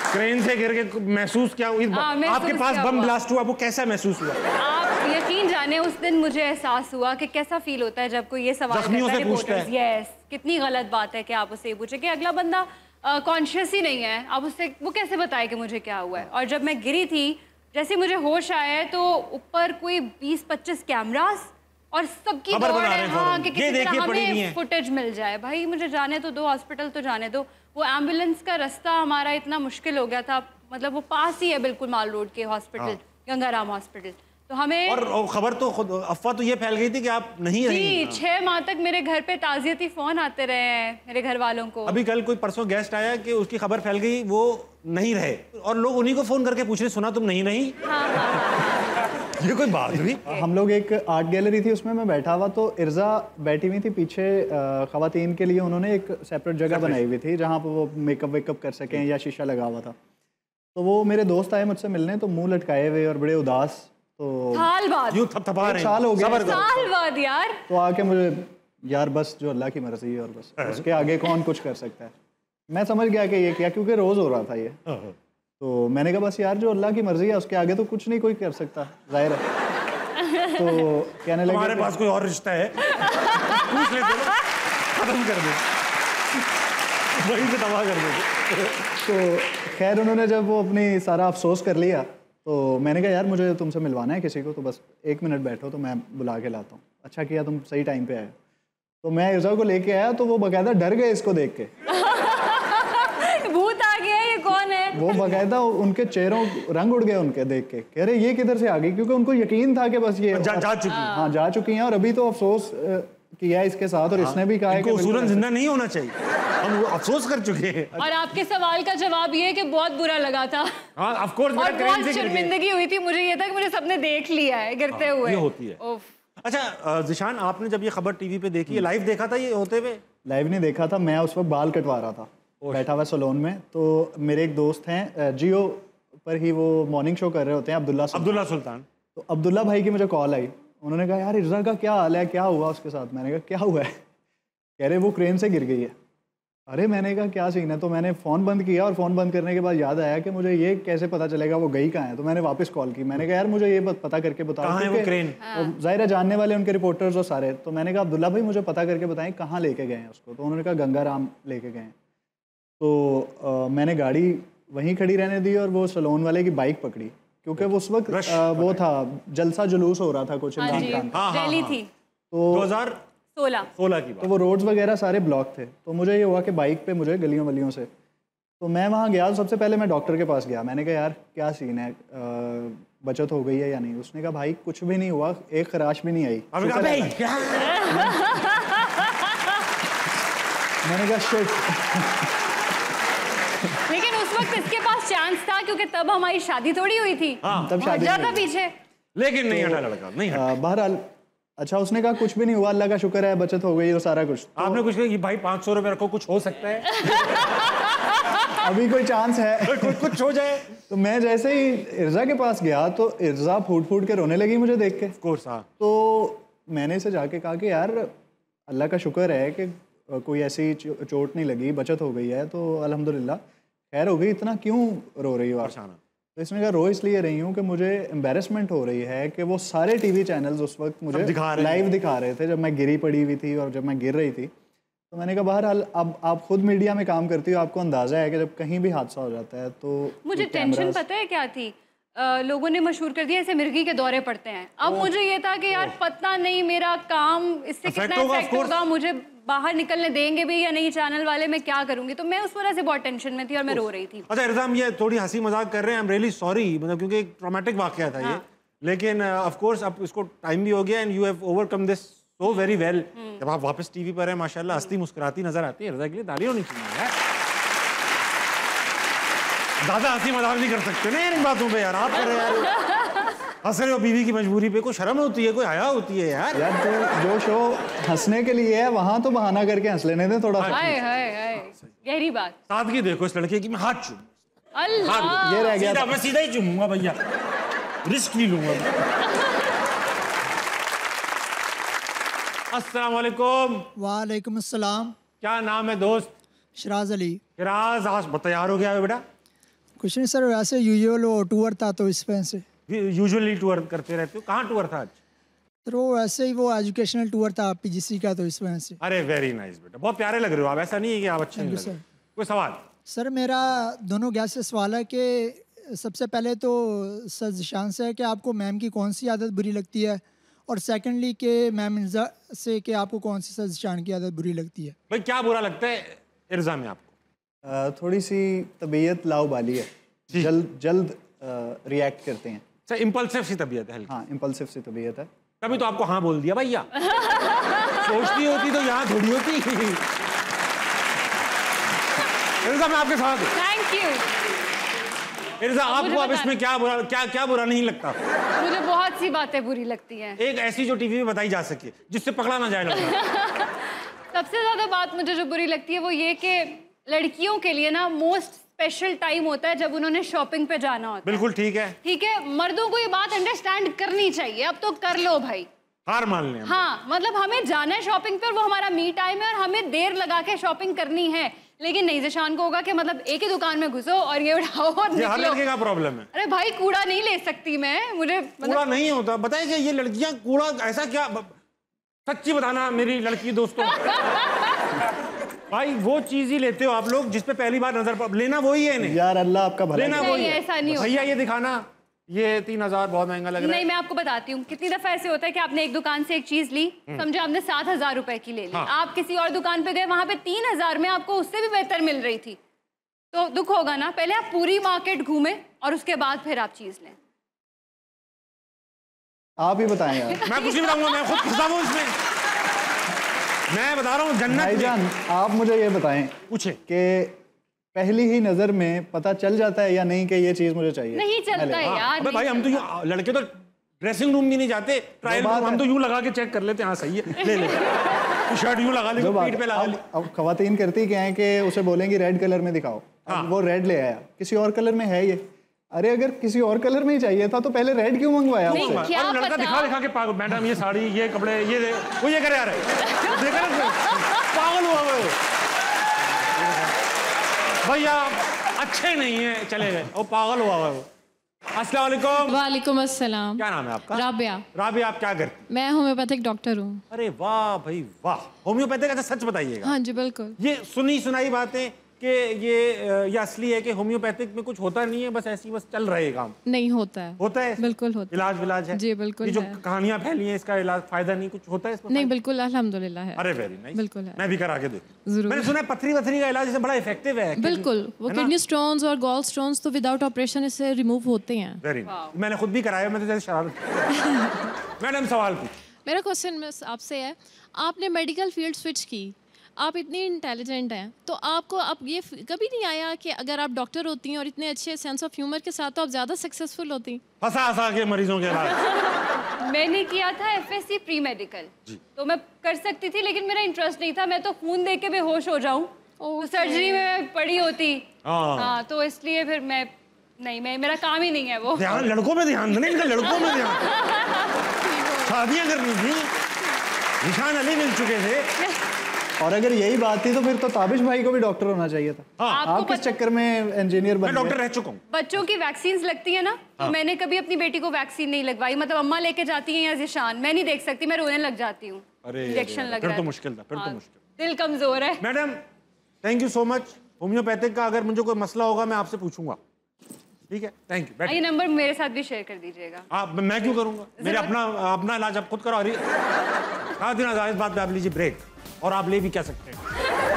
Speaker 1: क्रेन से गिर के महसूस क्या हुआ? आपके पास बम ब्लास्ट हुआ, वो कैसा महसूस हुआ?
Speaker 3: आप यकीन जाने, उस दिन मुझे एहसास हुआ कि कैसा फील होता है जब कोई ये सवाल करता है रिपोर्टर्स। यस, कितनी गलत बात है कि आप उससे ये पूछे कि अगला बंदा कॉन्शियस ही नहीं है, आप उससे वो कैसे बताए कि मुझे क्या हुआ है। और जब मैं गिरी थी, जैसे मुझे होश आया तो ऊपर कोई 20-25 कैमरास और सबकी दौड़ है, हाँ, कि किसी तरह हमें फुटेज मिल जाए। भाई मुझे जाने तो दो, हॉस्पिटल तो जाने दो। वो एम्बुलेंस का रास्ता हमारा इतना मुश्किल हो गया था, मतलब वो पास ही है बिल्कुल माल रोड के हॉस्पिटल, गंगाराम हॉस्पिटल। तो हमें
Speaker 1: और खबर तो खुद अफवाह तो ये फैल गई थी कि आप नहीं रही।
Speaker 3: 6 माह तक मेरे घर पे ताज़ियती फोन आते रहे हैं मेरे घर वालों को।
Speaker 1: अभी कल कोई परसों गेस्ट आया कि उसकी खबर फैल गई, वो नहीं रहे, और लोग उन्हीं को फोन करके पूछ रहे, सुना तुम नहीं रही? ये कोई बात हुई?
Speaker 2: हम लोग एक आर्ट गैलरी थी, उसमें मैं बैठा हुआ, तो इर्जा बैठी हुई थी पीछे। खवातीन के लिए उन्होंने एक सेपरेट जगह बनाई हुई थी जहाँ पर वो मेकअप वेकअप कर सकें, या शीशा लगा हुआ था। तो वो मेरे दोस्त आए मुझसे मिलने, तो मुंह लटकाए हुए और बड़े उदास, तो
Speaker 3: साल बाद
Speaker 1: यूं थपथपा रहे हैं।
Speaker 2: साल हो गया,
Speaker 3: साल बाद यार।
Speaker 2: तो आके मुझे यार बस जो अल्लाह की मर्जी है और बस उसके आगे कौन कुछ कर सकता है। मैं समझ गया कि ये क्या, क्योंकि रोज़ हो रहा था ये। तो मैंने कहा बस यार जो अल्लाह की मर्जी है उसके आगे तो कुछ नहीं कोई कर सकता, जाहिर है। तो कहने लगे
Speaker 1: हमारे पास कोई और रिश्ता है पूछ लेते ना, खत्म कर दे, वहीं से तबाह कर दे।
Speaker 2: तो खैर उन्होंने जब वो अपनी सारा अफसोस कर लिया तो मैंने कहा यार मुझे तुमसे मिलवाना है किसी को, तो बस 1 मिनट बैठो तो मैं बुला के लाता हूँ। अच्छा किया तुम सही टाइम पे आए। तो मैं इर्जा को लेके आया तो वो बाकायदा डर गए इसको देख के।
Speaker 3: भूत आ गया, ये कौन है?
Speaker 2: वो बाकायदा उनके चेहरों रंग उड़ गए उनके देख के, कह रहे ये किधर से आ गई, क्योंकि उनको यकीन था कि बस ये
Speaker 1: जा चुकी।
Speaker 2: हाँ जा चुकी हैं और अभी तो अफसोस किया इसके साथ और इसने भी कहा है कि
Speaker 1: उसूलन जिंदा नहीं होना चाहिए, हम अफसोस कर चुके हैं।
Speaker 3: और आपके सवाल का जवाब ये है कि बहुत बुरा लगा था।
Speaker 1: हाँ ऑफ कोर्स,
Speaker 3: और बहुत शर्मिंदगी हुई थी। मुझे ये था कि मुझे सबने देख लिया है गिरते हुए।
Speaker 1: ये होती है। अच्छा ज़िशान, आपने जब ये खबर टीवी पे देखी है, लाइव देखा था ये होते हुए?
Speaker 2: लाइव नहीं देखा था, मैं उस वक्त बाल कटवा रहा था बैठा हुआ सैलून में। तो मेरे एक दोस्त हैं जियो पर ही, वो मॉर्निंग शो कर रहे होते हैं, अब्दुल्ला सुल्तान। तो अब्दुल्ला भाई की मुझे कॉल आई, उन्होंने कहा यार इर्जा का क्या हाल है, क्या हुआ उसके साथ? मैंने कहा क्या हुआ है? कह रहे वो क्रेन से गिर गई है। अरे मैंने कहा क्या सीन है? तो मैंने फ़ोन बंद किया और फ़ोन बंद करने के बाद याद आया कि मुझे ये कैसे पता चलेगा वो गई कहाँ है। तो मैंने वापस कॉल की, मैंने कहा यार मुझे ये पता करके बताओ
Speaker 1: कहाँ है वो क्रेन।
Speaker 2: ज़ाहिर है जानने वाले उनके रिपोर्टर्स और सारे। तो मैंने कहा अब्दुल्ला भाई मुझे पता करके बताएं कहाँ लेके गए हैं उसको। तो उन्होंने कहा गंगाराम लेके गए हैं। तो मैंने गाड़ी वहीं खड़ी रहने दी और वो सैलून वाले की बाइक पकड़ी, क्योंकि उस वक्त वो था जलसा जुलूस हो रहा था कुछ इमरान खान का।
Speaker 3: रैली थी
Speaker 2: तो
Speaker 1: 2016 की बात।
Speaker 2: तो वो रोड्स वगैरह सारे ब्लॉक थे। तो मुझे ये हुआ कि बाइक पे मुझे गलियों वलियों से, तो मैं वहाँ गया। सबसे पहले मैं डॉक्टर के पास गया, मैंने कहा यार क्या सीन है, बचत हो गई है या नहीं? उसने कहा भाई कुछ भी नहीं हुआ, एक खराश भी नहीं आई। मैंने कहा शिट।
Speaker 3: लेकिन उस वक्त इसके पास चांस था क्योंकि तब हमारी शादी थोड़ी हुई थी।
Speaker 2: तब शादी
Speaker 3: था पीछे,
Speaker 1: लेकिन नहीं हटा लड़का, नहीं हटा।
Speaker 2: बहरहाल अच्छा उसने कहा कुछ भी नहीं हुआ, अल्लाह का शुक्र है, बचत हो गई और सारा कुछ। तो
Speaker 1: आपने कुछ कहा भाई 500 रुपए रखो, कुछ हो सकता है
Speaker 2: अभी कोई चांस है
Speaker 1: कुछ हो जाए।
Speaker 2: तो मैं जैसे ही इर्जा के पास गया तो इर्जा फूट फूट के रोने लगी मुझे देख के। तो मैंने इसे जाके कहा कि यार अल्लाह का शुक्र है कि कोई ऐसी चोट नहीं लगी, बचत हो गई है, तो अल्हम्दुलिल्लाह खैर हो गई, इतना क्यों रो रही हो आप? तो इसने कहा रो इसलिए रही हूँ कि मुझे एम्बेरसमेंट हो रही है कि वो सारे टीवी चैनल्स उस वक्त मुझे लाइव दिखा रहे थे जब मैं गिरी पड़ी हुई थी और जब मैं गिर रही थी। तो मैंने कहा बहरहाल अब आप खुद मीडिया में काम करती हो, आपको अंदाज़ा है कि जब कहीं भी हादसा हो जाता है तो
Speaker 3: मुझे टेंशन पता है क्या थी? लोगों ने मशहूर कर दिया ऐसे मिर्गी के दौरे पड़ते हैं। अब मुझे ये था कि यार पता नहीं मेरा काम इससे कितना इफेक्ट होगा, मुझे बाहर निकलने देंगे भी या नहीं चैनल वाले, मैं क्या करूंगी? तो मैं उस वजह से बहुत टेंशन में थी और मैं रो रही थी।
Speaker 1: अच्छा इर्जा, ये थोड़ी हंसी मजाक कर रहे हैं, आई एम रियली सॉरी, मतलब क्योंकि एक ट्रॉमेटिक वाकया था ये, लेकिन ऑफ कोर्स अब इसको टाइम भी हो गया and you have overcome this so very well. जब आप वापस टीवी पर हैं माशाल्लाह हंसती मुस्कुराती नजर आती है, इर्जा के लिए ताली होनी चाहिए यार। ज्यादा हंसी मजाक नहीं कर सकते ना इन बातों पे यार, आप कर रहे यार, हंस रहे हो बीवी की मजबूरी पे, कोई शर्म होती है, कोई हया होती है यार।
Speaker 2: यार तो जो शो हंसने के लिए है वहां तो बहाना करके हंस लेने दें थोड़ा।
Speaker 3: हाय हाय हाय, गहरी बात।
Speaker 1: सादगी देखो इस लड़के की, मैं हाथ चूम,
Speaker 3: अल्लाह
Speaker 2: ये रह गया,
Speaker 1: मैं सीधा ही चूमूंगा भैया, रिस्क नहीं लूंगा। अस्सलाम वालेकुम।
Speaker 11: वालेकुम अस्सलाम।
Speaker 1: क्या नाम है दोस्त?
Speaker 11: शराज अली।
Speaker 1: शराज, आज तैयार हो गया है बेटा?
Speaker 11: कुछ नहीं सर, वैसे यूजुअल वो टूर था तो इस वजह से।
Speaker 1: यूजुअली टूर करते रहते हो? कहाँ टूर था आज?
Speaker 11: सर वो वैसे ही वो एजुकेशनल टूर था पीजीसी का, तो इस वजह से।
Speaker 1: अरे वेरी नाइस बेटा, बहुत प्यारे लग रहे हो आप, ऐसा नहीं है कि आप अच्छे नहीं लग रहे। कोई सवाल?
Speaker 11: सर मेरा दोनों गैस से सवाल है कि सबसे पहले तो सर ज़िशान से है कि आपको मैम की कौन सी आदत बुरी लगती है, और सेकेंडली कि मैम इर्जा से कि आपको कौन सी सर ज़िशान की आदत बुरी लगती है?
Speaker 1: भाई क्या बुरा लगता है इर्जा में आपको?
Speaker 2: थोड़ी सी तबीयत लाउबाली है, जल्द रिएक्ट करते हैं।
Speaker 1: अच्छा, इम्पल्सिव सी तबीयत है?
Speaker 2: हाँ इम्पल्सिव सी तबीयत है।
Speaker 1: तभी तो आपको हाँ बोल दिया भैया। सोचती होती तो यहाँ थोड़ी होती। इर्जा मैं आपके साथ हूँ।
Speaker 3: Thank you.
Speaker 1: इर्जा आपको अब इसमें क्या बुरा नहीं लगता?
Speaker 3: मुझे बहुत सी बातें बुरी लगती हैं।
Speaker 1: एक ऐसी जो टीवी में बताई जा सके जिससे पकड़ा ना जाए लड़का।
Speaker 3: सबसे ज्यादा बात मुझे जो बुरी लगती है वो ये कि लड़कियों के लिए ना मोस्ट स्पेशल टाइम होता है जब उन्होंने शॉपिंग पे जाना होता है।
Speaker 1: बिल्कुल ठीक है।
Speaker 3: ठीक है, मर्दों को ये बात अंडरस्टैंड करनी चाहिए। अब तो कर लो भाई,
Speaker 1: हार मान लें।
Speaker 3: हाँ, मतलब हमें जाना है शॉपिंग पे और वो हमारा मी टाइम है और हमें देर लगा के शॉपिंग करनी है। लेकिन नहीं, ज़िशान को होगा कि मतलब एक ही दुकान में घुसो और ये उठाओ और निकलो।
Speaker 1: हर लड़के का प्रॉब्लम है।
Speaker 3: अरे भाई, कूड़ा नहीं ले सकती मैं, मुझे
Speaker 1: कूड़ा नहीं होता। बताइए कि ये लड़कियां कूड़ा ऐसा क्या, सच्ची बताना मेरी लड़की दोस्तों। भाई वो चीज ही लेते हो आप लोग जिस पे पहली बार नजर लेना वही है। नहीं
Speaker 2: यार, अल्लाह आपका भला
Speaker 1: लेना वही है।
Speaker 3: ऐसा नहीं
Speaker 1: भैया ये दिखाना, ये 3000 बहुत महंगा लग रहा है।
Speaker 3: नहीं, मैं आपको बताती हूँ कितनी दफा ऐसे होता है कि आपने एक दुकान से एक चीज ली, समझे आपने 7000 रुपए की ले ली।
Speaker 1: हाँ।
Speaker 3: आप किसी और दुकान पे गए, वहां पे 3000 में आपको उससे भी बेहतर मिल रही थी, तो दुख होगा ना। पहले आप पूरी मार्केट घूमे और उसके बाद फिर आप चीज लें।
Speaker 2: आप ही बताएं यार।
Speaker 1: मैं कुछ नहीं बताऊंगा, मैं खुद फंसा हूं इसमें। मैं बता रहा हूँ जन्नत।
Speaker 2: भाईजान, आप मुझे ये बताएं,
Speaker 1: पूछे
Speaker 2: कि पहली ही नजर में पता चल जाता है या नहीं कि ये चीज मुझे चाहिए?
Speaker 3: नहीं चलता है यार।
Speaker 1: अबे भाई, हम तो लड़के तो ड्रेसिंग रूम भी नहीं जाते, ट्रायल रूम हम तो यूं लगा के चेक कर लेते हैं। हाँ सही है, ले ले। शर्ट यूं लगा ली, पीठ पे लगा ली।
Speaker 2: अब खवातीन करती क्या है कि उसे बोलेंगी रेड कलर में दिखाओ, अब वो रेड ले आया, किसी और कलर में है ये। अरे अगर किसी और कलर में ही चाहिए था तो पहले रेड क्यों मंगवाया?
Speaker 3: नहीं, क्या
Speaker 1: और लड़का दिखा दिखा के पागल, मैडम ये साड़ी, ये कपड़े, ये वो ये करे यार, देखा ना पागल हुआ वो। भैया अच्छे नहीं है, चले गए, वो पागल हुआ वो। अस्सलाम वालेकुम।
Speaker 12: वालेकुम अस्सलाम।
Speaker 1: क्या नाम है आपका?
Speaker 12: राबिया।
Speaker 1: राबिया, आप क्या करती?
Speaker 12: मैं होम्योपैथिक डॉक्टर हूँ।
Speaker 1: अरे वाह भाई वाह, होम्योपैथिक। अच्छा सच बताइएगा।
Speaker 12: हाँ जी बिल्कुल।
Speaker 1: ये सुनी सुनाई बातें कि ये असली है कि होम्योपैथिक में कुछ होता नहीं है, बस ऐसी बस चल रहे काम?
Speaker 12: नहीं होता है।
Speaker 1: होता है,
Speaker 12: बिल्कुल होता है।
Speaker 1: इलाज विलाज है?
Speaker 12: जी बिल्कुल।
Speaker 1: ये जो कहानियां फैली हैं इसका इलाज फायदा नहीं कुछ होता है इसमें?
Speaker 12: नहीं बिल्कुल अल्हम्दुलिल्लाह है।
Speaker 1: अरे वेरी नाइस।
Speaker 12: बिल्कुल है।
Speaker 1: मैं भी करा के देखूं।
Speaker 12: जरूर।
Speaker 1: मैंने सुना है पथरी वथरी का इलाज इससे बड़ा इफेक्टिव है।
Speaker 12: बिल्कुल, वो किडनी स्टोन्स और गॉल स्टोन्स तो विदाउट ऑपरेशन इससे रिमूव होते हैं।
Speaker 1: Very nice. मैंने खुद भी कराया, मैं तो जैसे शरारत। मैडम सवाल पूछ।
Speaker 12: मेरा क्वेश्चन मिस आपसे है, आपने मेडिकल फील्ड स्विच की, आप इतनी इंटेलिजेंट हैं, तो आपको अब ये कभी नहीं आया कि अगर आप डॉक्टर होती हैं और इतने अच्छे सेंस ऑफ ह्यूमर के साथ तो आप ज़्यादा सक्सेसफुल होती?
Speaker 1: फंसा हंसा के मरीजों के इलाज।
Speaker 3: मैंने किया था FSC प्री मेडिकल, तो मैं कर सकती थी, लेकिन मेरा इंटरेस्ट नहीं था। मैं तो खून देख के बेहोश हो जाऊं, तो सर्जरी में पड़ी होती। हाँ, तो इसलिए फिर मैं नहीं, मेरा काम ही नहीं है वो।
Speaker 1: ध्यान लड़कों में ध्यान देना, इनका लड़कों में ध्यान। शादियां करनी थी, निशान अली मिल चुके थे।
Speaker 2: और अगर यही बात थी तो फिर तो ताबिश भाई को भी डॉक्टर होना चाहिए था।
Speaker 1: हाँ।
Speaker 2: आप किस चक्कर में इंजीनियर बन गए?
Speaker 1: मैं डॉक्टर रह चुका हूँ।
Speaker 3: बच्चों की वैक्सीन लगती है ना, तो मैंने कभी अपनी बेटी को वैक्सीन नहीं लगवाई। मतलब अम्मा लेके जाती है या ज़िशान, मैं नहीं देख सकती, मैं रोने लग जाती हूँ। इंजेक्शन लग रहा है,
Speaker 1: फिर तो मुश्किल था, फिर तो मुश्किल।
Speaker 3: दिल कमजोर है।
Speaker 1: Madam thank you so much. Homeopathic का अगर मुझे कोई मसला होगा मैं आपसे पूछूंगा, ठीक है? Thank you.
Speaker 3: ये नंबर मेरे साथ भी शेयर कर दीजिएगा।
Speaker 1: आप, मैं क्यों करूंगा? मेरे अपना इलाज आप खुद करो। इस बात पे आप लीजिए ब्रेक, और आप ले भी क्या सकते हैं।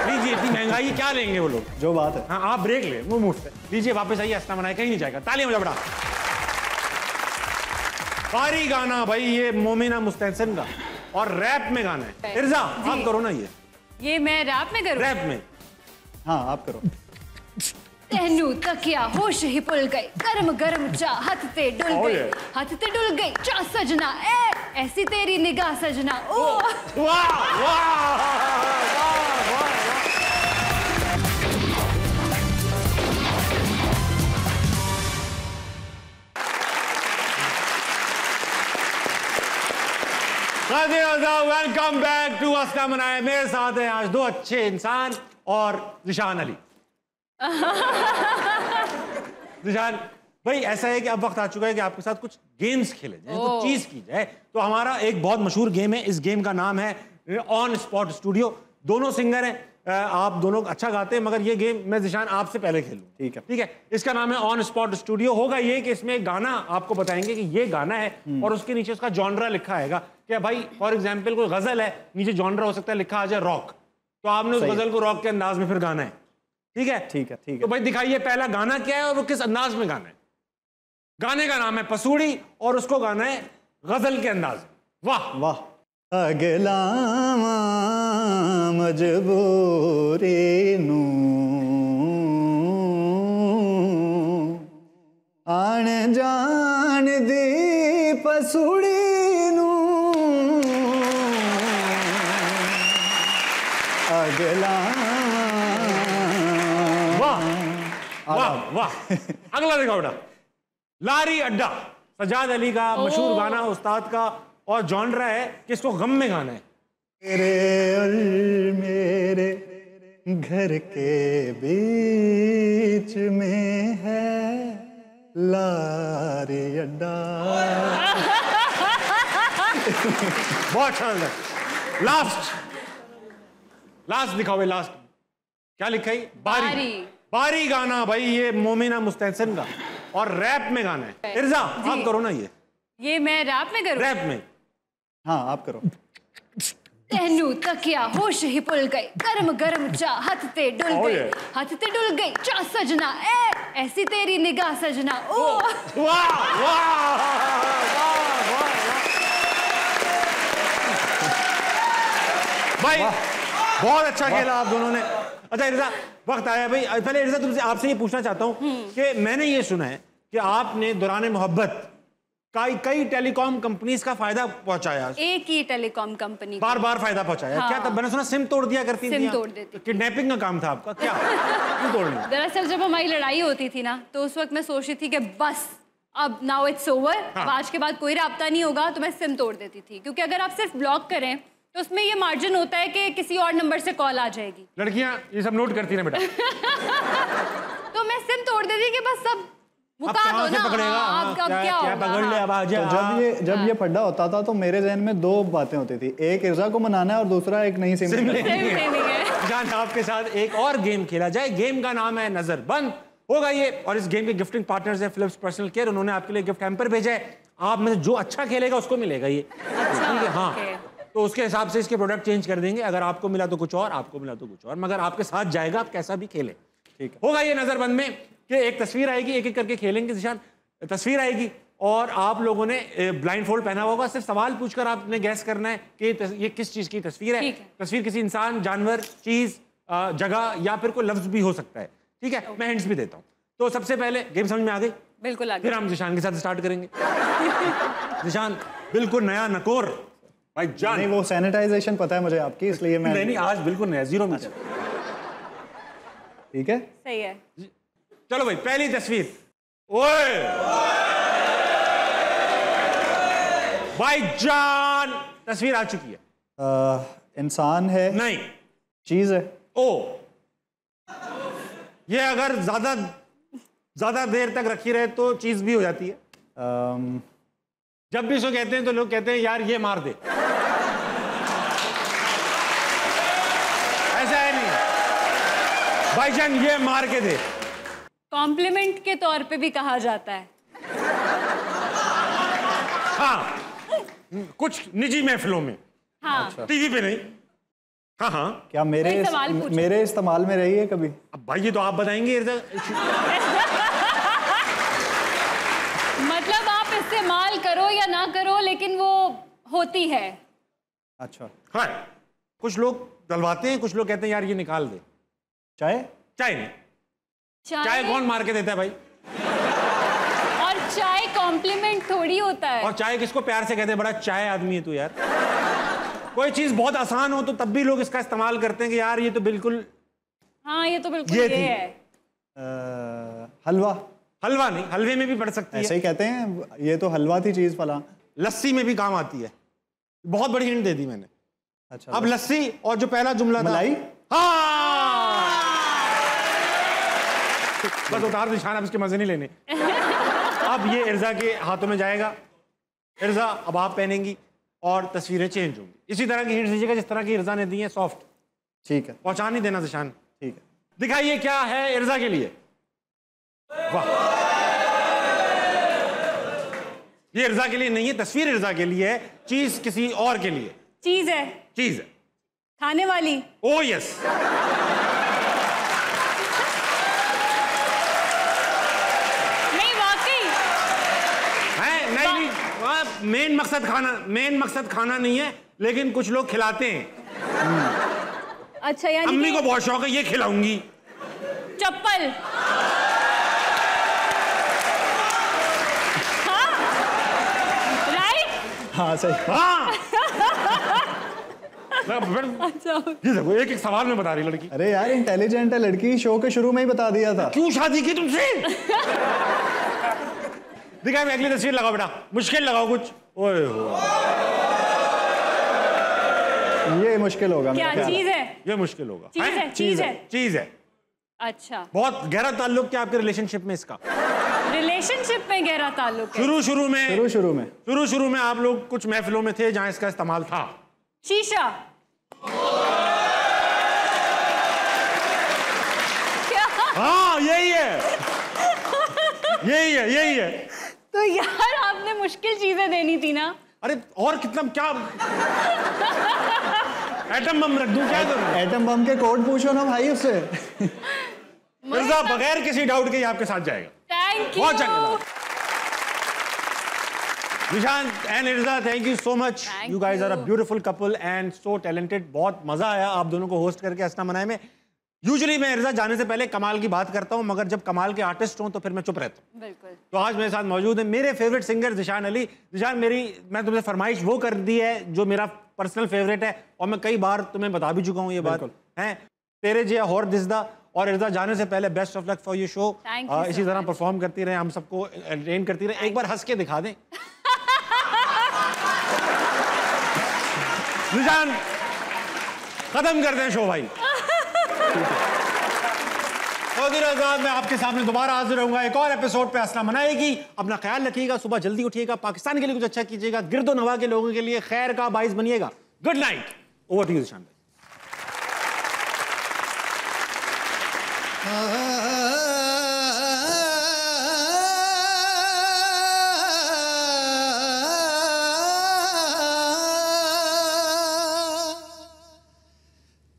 Speaker 1: लीजिए, इतनी महंगाई क्या लेंगे वो लोग?
Speaker 2: जो बात है।
Speaker 1: हाँ, आप ब्रेक ले, वो मुफ्त है। लीजिए वापस आइए, अस्ता मनाए, कहीं नहीं जाएगा। तालियां बजा बड़ा। भारी गाना भाई ये मोमिना मुस्तहसन का, और रैप में गाना है। इर्जा आप करो ना
Speaker 3: ये मैं रैप में करूँ?
Speaker 1: रैप में।
Speaker 2: हाँ आप करो।
Speaker 3: तहनु तकिया होश ही पुल गई, गरम गरम चाह हथ ते डुल गई, हथ ते डुल गई चाह सजना, ऐसी तेरी निगाह सजना। ओ
Speaker 1: वाह वाह। वेलकम बैक टू अस्ता मनाए। मेरे साथ हैं आज दो अच्छे इंसान और ज़िशान अली। ज़िशान भाई, ऐसा है कि अब वक्त आ चुका है कि आपके साथ कुछ गेम्स खेले जाए, कुछ चीज की जाए। तो हमारा एक बहुत मशहूर गेम है, इस गेम का नाम है ऑन स्पॉट स्टूडियो। दोनों सिंगर हैं, आप दोनों अच्छा गाते हैं, मगर ये गेम मैं ज़िशान आपसे पहले खेलूं। ठीक है? ठीक है। इसका नाम है ऑन स्पॉट स्टूडियो। होगा ये कि इसमें गाना आपको बताएंगे कि ये गाना है, और उसके नीचे उसका जॉनरा लिखा आएगा। क्या भाई फॉर एग्जाम्पल कोई गजल है, नीचे जॉनरा हो सकता है लिखा आ जाए रॉक, तो आपने उस गजल को रॉक के अंदाज में फिर गाना है। ठीक है? ठीक है। ठीक है। तो भाई दिखाइए पहला गाना क्या है और वो किस अंदाज में गाना है। गाने का नाम है पसूड़ी और उसको गाना है गजल के अंदाज। वाह
Speaker 2: वाह। अगला मजबूरी नू आन जान दी पसूड़ी नू, अगला
Speaker 1: वाह वाह। अगला दिखाओ बेटा। लारी अड्डा, सजाद अली का मशहूर गाना, उस्ताद का, और जॉनरा है कि इसको गम में गाना है।
Speaker 2: तेरे और मेरे घर के बीच में है लारी अड्डा।
Speaker 1: बहुत शानदार। लास्ट दिखाओ भाई, लास्ट क्या लिखा है? बारी। बारी गाना भाई, ये मोमिना मुस्तहसन का, और रैप में गाना है। इर्जा आप करो ना
Speaker 3: ये मैं रैप में करूं?
Speaker 1: रैप में।
Speaker 2: हाँ आप करो।
Speaker 3: तहनु तकिया होश ही पुल गई, गरम गरम चाह हथ ते डुल गई, हथ ते डुल गई चाह सजना, ए ऐसी तेरी निगाह सजना। ओ
Speaker 1: वाह वाह भाई, बहुत अच्छा खेला आप दोनों ने। अच्छा इर्जा, वक्त आया भाई, पहले इर्जा तुमसे आपसे ये पूछना चाहता हूँ कि मैंने ये सुना है कि आपने दौरान मोहब्बत कई टेलीकॉम कंपनीज का फायदा पहुंचाया।
Speaker 3: एक ही टेलीकॉम कंपनी
Speaker 1: बार बार फायदा पहुंचाया।
Speaker 3: हाँ।
Speaker 1: क्या तब मैंने सुना सिम तोड़ दिया करती थी?
Speaker 3: सिम तोड़ देती।
Speaker 1: किडनैपिंग का काम था आपका क्या? क्यों तोड़ना?
Speaker 3: दरअसल जब हमारी लड़ाई होती थी ना, तो उस वक्त मैं सोच रही थी कि बस अब नाउ इट्स ओवर, आज के बाद कोई राब्ता नहीं होगा, तो मैं सिम तोड़ देती थी। क्योंकि अगर आप सिर्फ ब्लॉक करें तो उसमें ये मार्जिन होता है कि किसी और नंबर से कॉल आ जाएगी।
Speaker 1: लड़कियां ये सब नोट करती ना बेटा।
Speaker 3: तो मैं सिम तोड़ देती कि बस सब मुका दो ना। अब क्या होगा?
Speaker 1: पकड़ ले अब आजा।
Speaker 2: तो जब ये फड्डा होता था तो मेरे जहन में दो बातें होती थी, एक इर्जा को मनाना है और दूसरा एक नई सिम
Speaker 1: लेनी है। जान आपके साथ एक और गेम खेला जाए। गेम का नाम है नजर बंद होगा ये, और इस गेम के गिफ्टिंग पार्टनर्स है फिलिप्स पर्सनल केयर। उन्होंने आपके लिए गिफ्ट हैम्पर भेजा है। आप में से जो अच्छा खेलेगा उसको मिलेगा ये, ठीक है? हाँ, तो उसके हिसाब से इसके प्रोडक्ट चेंज कर देंगे। अगर आपको मिला तो कुछ और, आपको मिला तो कुछ और, मगर आपके साथ जाएगा, आप कैसा भी खेले, ठीक है? होगा ये नजरबंद में कि एक तस्वीर आएगी, एक एक करके खेलेंगे। निशान तस्वीर आएगी और आप लोगों ने ब्लाइंड फोल्ड पहना होगा। सिर्फ सवाल पूछकर आपने गैस करना है कि ये किस चीज की तस्वीर है। तस्वीर किसी इंसान, जानवर, चीज, जगह या फिर कोई लफ्ज भी हो सकता है, ठीक है? मैं हिंट्स भी देता हूँ। तो सबसे पहले गेम समझ में आ गई?
Speaker 3: बिल्कुल आ गई।
Speaker 1: फिर हम निशान के साथ स्टार्ट करेंगे। निशान बिल्कुल नया नकोर भाई जान।
Speaker 2: नहीं, वो सैनिटाइजेशन पता है मुझे आपकी, इसलिए मैं
Speaker 1: नहीं आज बिल्कुल नया, 0 मीटर।
Speaker 2: ठीक है,
Speaker 3: सही है।
Speaker 1: चलो भाई, पहली तस्वीर। ओए भाई जान, तस्वीर आ चुकी है।
Speaker 2: इंसान है?
Speaker 1: नहीं।
Speaker 2: चीज है?
Speaker 1: ओ, ये अगर ज्यादा देर तक रखी रहे तो चीज भी हो जाती है। जब भी इसको कहते हैं तो लोग कहते हैं यार ये मार दे, ऐसा है नहीं भाईजान, ये मार के दे।
Speaker 3: कॉम्प्लीमेंट के तौर पे भी कहा जाता है।
Speaker 1: हाँ, कुछ निजी महफिलों में।
Speaker 3: हाँ।
Speaker 2: अच्छा।
Speaker 1: टीवी पे नहीं। हाँ हाँ।
Speaker 2: क्या मेरे इस्तेमाल में रही है कभी?
Speaker 1: अब भाई ये तो आप बताएंगे।
Speaker 3: मतलब आप इस्तेमाल करो या ना करो, लेकिन वो होती है।
Speaker 2: अच्छा।
Speaker 1: हाँ, कुछ लोग डलवाते हैं, कुछ लोग कहते हैं यार ये निकाल दे।
Speaker 2: चाय?
Speaker 1: चाय नहीं। चाय कौन मार के देता है भाई?
Speaker 3: और चाय कॉम्प्लीमेंट थोड़ी होता है।
Speaker 1: और चाय किसको प्यार से कहते हैं? बड़ा चाय आदमी है तू यार। कोई चीज बहुत आसान हो तो तब भी लोग इसका इस्तेमाल करते हैं कि यार ये तो बिल्कुल,
Speaker 3: हाँ ये तो बिल्कुल ये है।
Speaker 2: हलवा?
Speaker 1: हलवा नहीं, हलवे में भी पड़ सकती है।
Speaker 2: ऐसे ही कहते हैं, ये तो हलवा थी चीज फला।
Speaker 1: लस्सी में भी काम आती है। बहुत बड़ी हिंट दे दी मैंने।
Speaker 2: अच्छा,
Speaker 1: अब लस्सी और जो पहला जुमला था
Speaker 2: मलाई?
Speaker 1: हाँ, बस उतार निशान, अब इसके मजे नहीं लेने। अब ये इर्जा के हाथों में जाएगा। इर्जा अब आप पहनेंगी और तस्वीरें चेंज होंगी। इसी तरह की हिंट दीजिएगा जिस तरह की इर्जा ने दी है, सॉफ्ट।
Speaker 2: ठीक है,
Speaker 1: पहुंचा नहीं देना निशान।
Speaker 2: ठीक है,
Speaker 1: दिखाइए क्या है इर्जा के लिए। वाह, ये इर्जा के लिए नहीं है, तस्वीर इर्जा के लिए है, चीज किसी और के लिए।
Speaker 3: चीज है?
Speaker 1: चीज है।
Speaker 3: खाने वाली?
Speaker 1: ओ यस।
Speaker 3: नहीं वाकई
Speaker 1: है? नहीं, मेन मकसद खाना नहीं है, लेकिन कुछ लोग खिलाते हैं।
Speaker 3: अच्छा, यानी
Speaker 1: अम्मी को बहुत शौक है, ये खिलाऊंगी।
Speaker 3: चप्पल?
Speaker 2: हाँ सही।
Speaker 1: हाँ ये देखो एक एक सवाल में बता रही लड़की।
Speaker 2: अरे यार इंटेलिजेंट है लड़की, शो के शुरू में ही बता दिया था।
Speaker 1: क्यों शादी की तुमसे? दिखा मैं अगली तस्वीर लगाओ बेटा, मुश्किल लगाओ कुछ। ओए हो
Speaker 2: ये मुश्किल होगा।
Speaker 3: क्या चीज है?
Speaker 1: ये मुश्किल होगा।
Speaker 3: चीज है।
Speaker 1: चीज है।
Speaker 3: अच्छा,
Speaker 1: बहुत गहरा ताल्लुक क्या आपके रिलेशनशिप में इसका?
Speaker 3: रिलेशनशिप में गहरा ताल्लुक है।
Speaker 1: शुरू में आप लोग कुछ महफिलों में थे जहां इसका इस्तेमाल था।
Speaker 3: शीशा। क्या?
Speaker 1: हाँ यही है, यही है।
Speaker 3: तो यार आपने मुश्किल चीजें देनी थी ना।
Speaker 1: अरे और कितना क्या? एटम बम रख दूं क्या करूं?
Speaker 2: एटम बम के कोड पूछो ना भाई उससे।
Speaker 1: मिर्जा बगैर किसी डाउट के ही आपके साथ जाएगा।
Speaker 3: Thank you.
Speaker 1: बहुत चंगा। Nishant and Irza, thank you so much. You guys are a beautiful couple and so talented. बहुत मजा आया आप दोनों को होस्ट करके हंसना मनाए में। यूजुअली मैं इर्जा जाने से पहले कमाल की बात करता हूं, मगर जब कमाल के आर्टिस्ट हों तो फिर मैं चुप रहता हूं।
Speaker 3: बिल्कुल।
Speaker 1: तो आज मेरे साथ मौजूद है मेरे फेवरेट सिंगर ज़िशान अली। ज़िशान, मैं तुमसे फरमाइश वो कर दी है जो मेरा पर्सनल फेवरेट है और मैं कई बार तुम्हें बता भी चुका हूँ ये बात है। तेरे जिया होर दिसदा। और इर्जा जाने से पहले best of luck for your show. इसी तरह परफॉर्म करती रहे, हम सबको एंटरटेन करती रहे। एक बार हंस के दिखा दें। ज़िशान खत्म कर दें शो भाई। मैं आपके सामने दोबारा हाजिर होऊंगा एक और एपिसोड पे हंसना मनाएगी। अपना ख्याल रखिएगा, सुबह जल्दी उठिएगा, पाकिस्तान के लिए कुछ अच्छा कीजिएगा, गिरदो नवा के लोगों के लिए खैर का बाइस बनिएगा। Good night. Over to you Zeeshan भाई।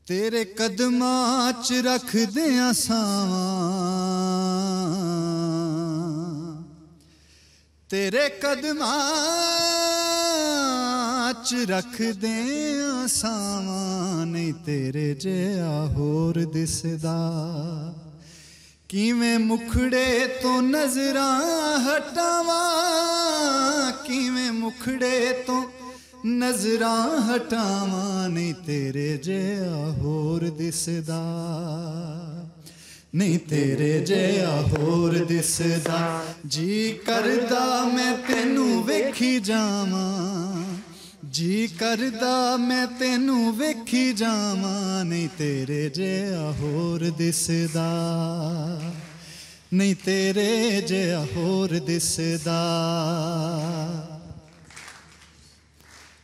Speaker 13: तेरे कदमां च रख दियां सावां, तेरे कदमां च रख दियां सावां, नहीं तेरे जिहा होर दिसदा। किवें मुखड़े तो नजरां हटावां, किवें मुखड़े तो नजरां हटावां, नहीं तेरे जिहा होर दिसदा, नहीं तेरे जिहा होर दिसदा। जी करदा मैं तेनू वेखी जावां, जी करदा मैं तेनू वेखी जावां, नहीं तेरे जिहा होर दिसदा, नहीं तेरे जिहा होर दिसदा।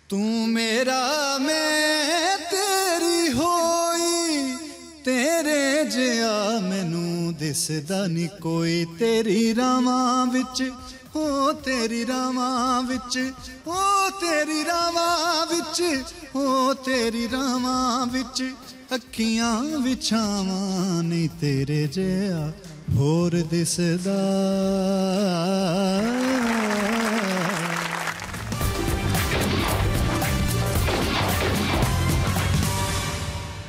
Speaker 13: तू मेरा मैं तेरी होई, तेरे जिहा मैनू दिसदा नी कोई। तेरी रावां विच हो, तेरी रावां विच हो, तेरी रावां विच हो, तेरी रावां विच अखियां विछावां, नहीं तेरे जिहा होर दिसदा।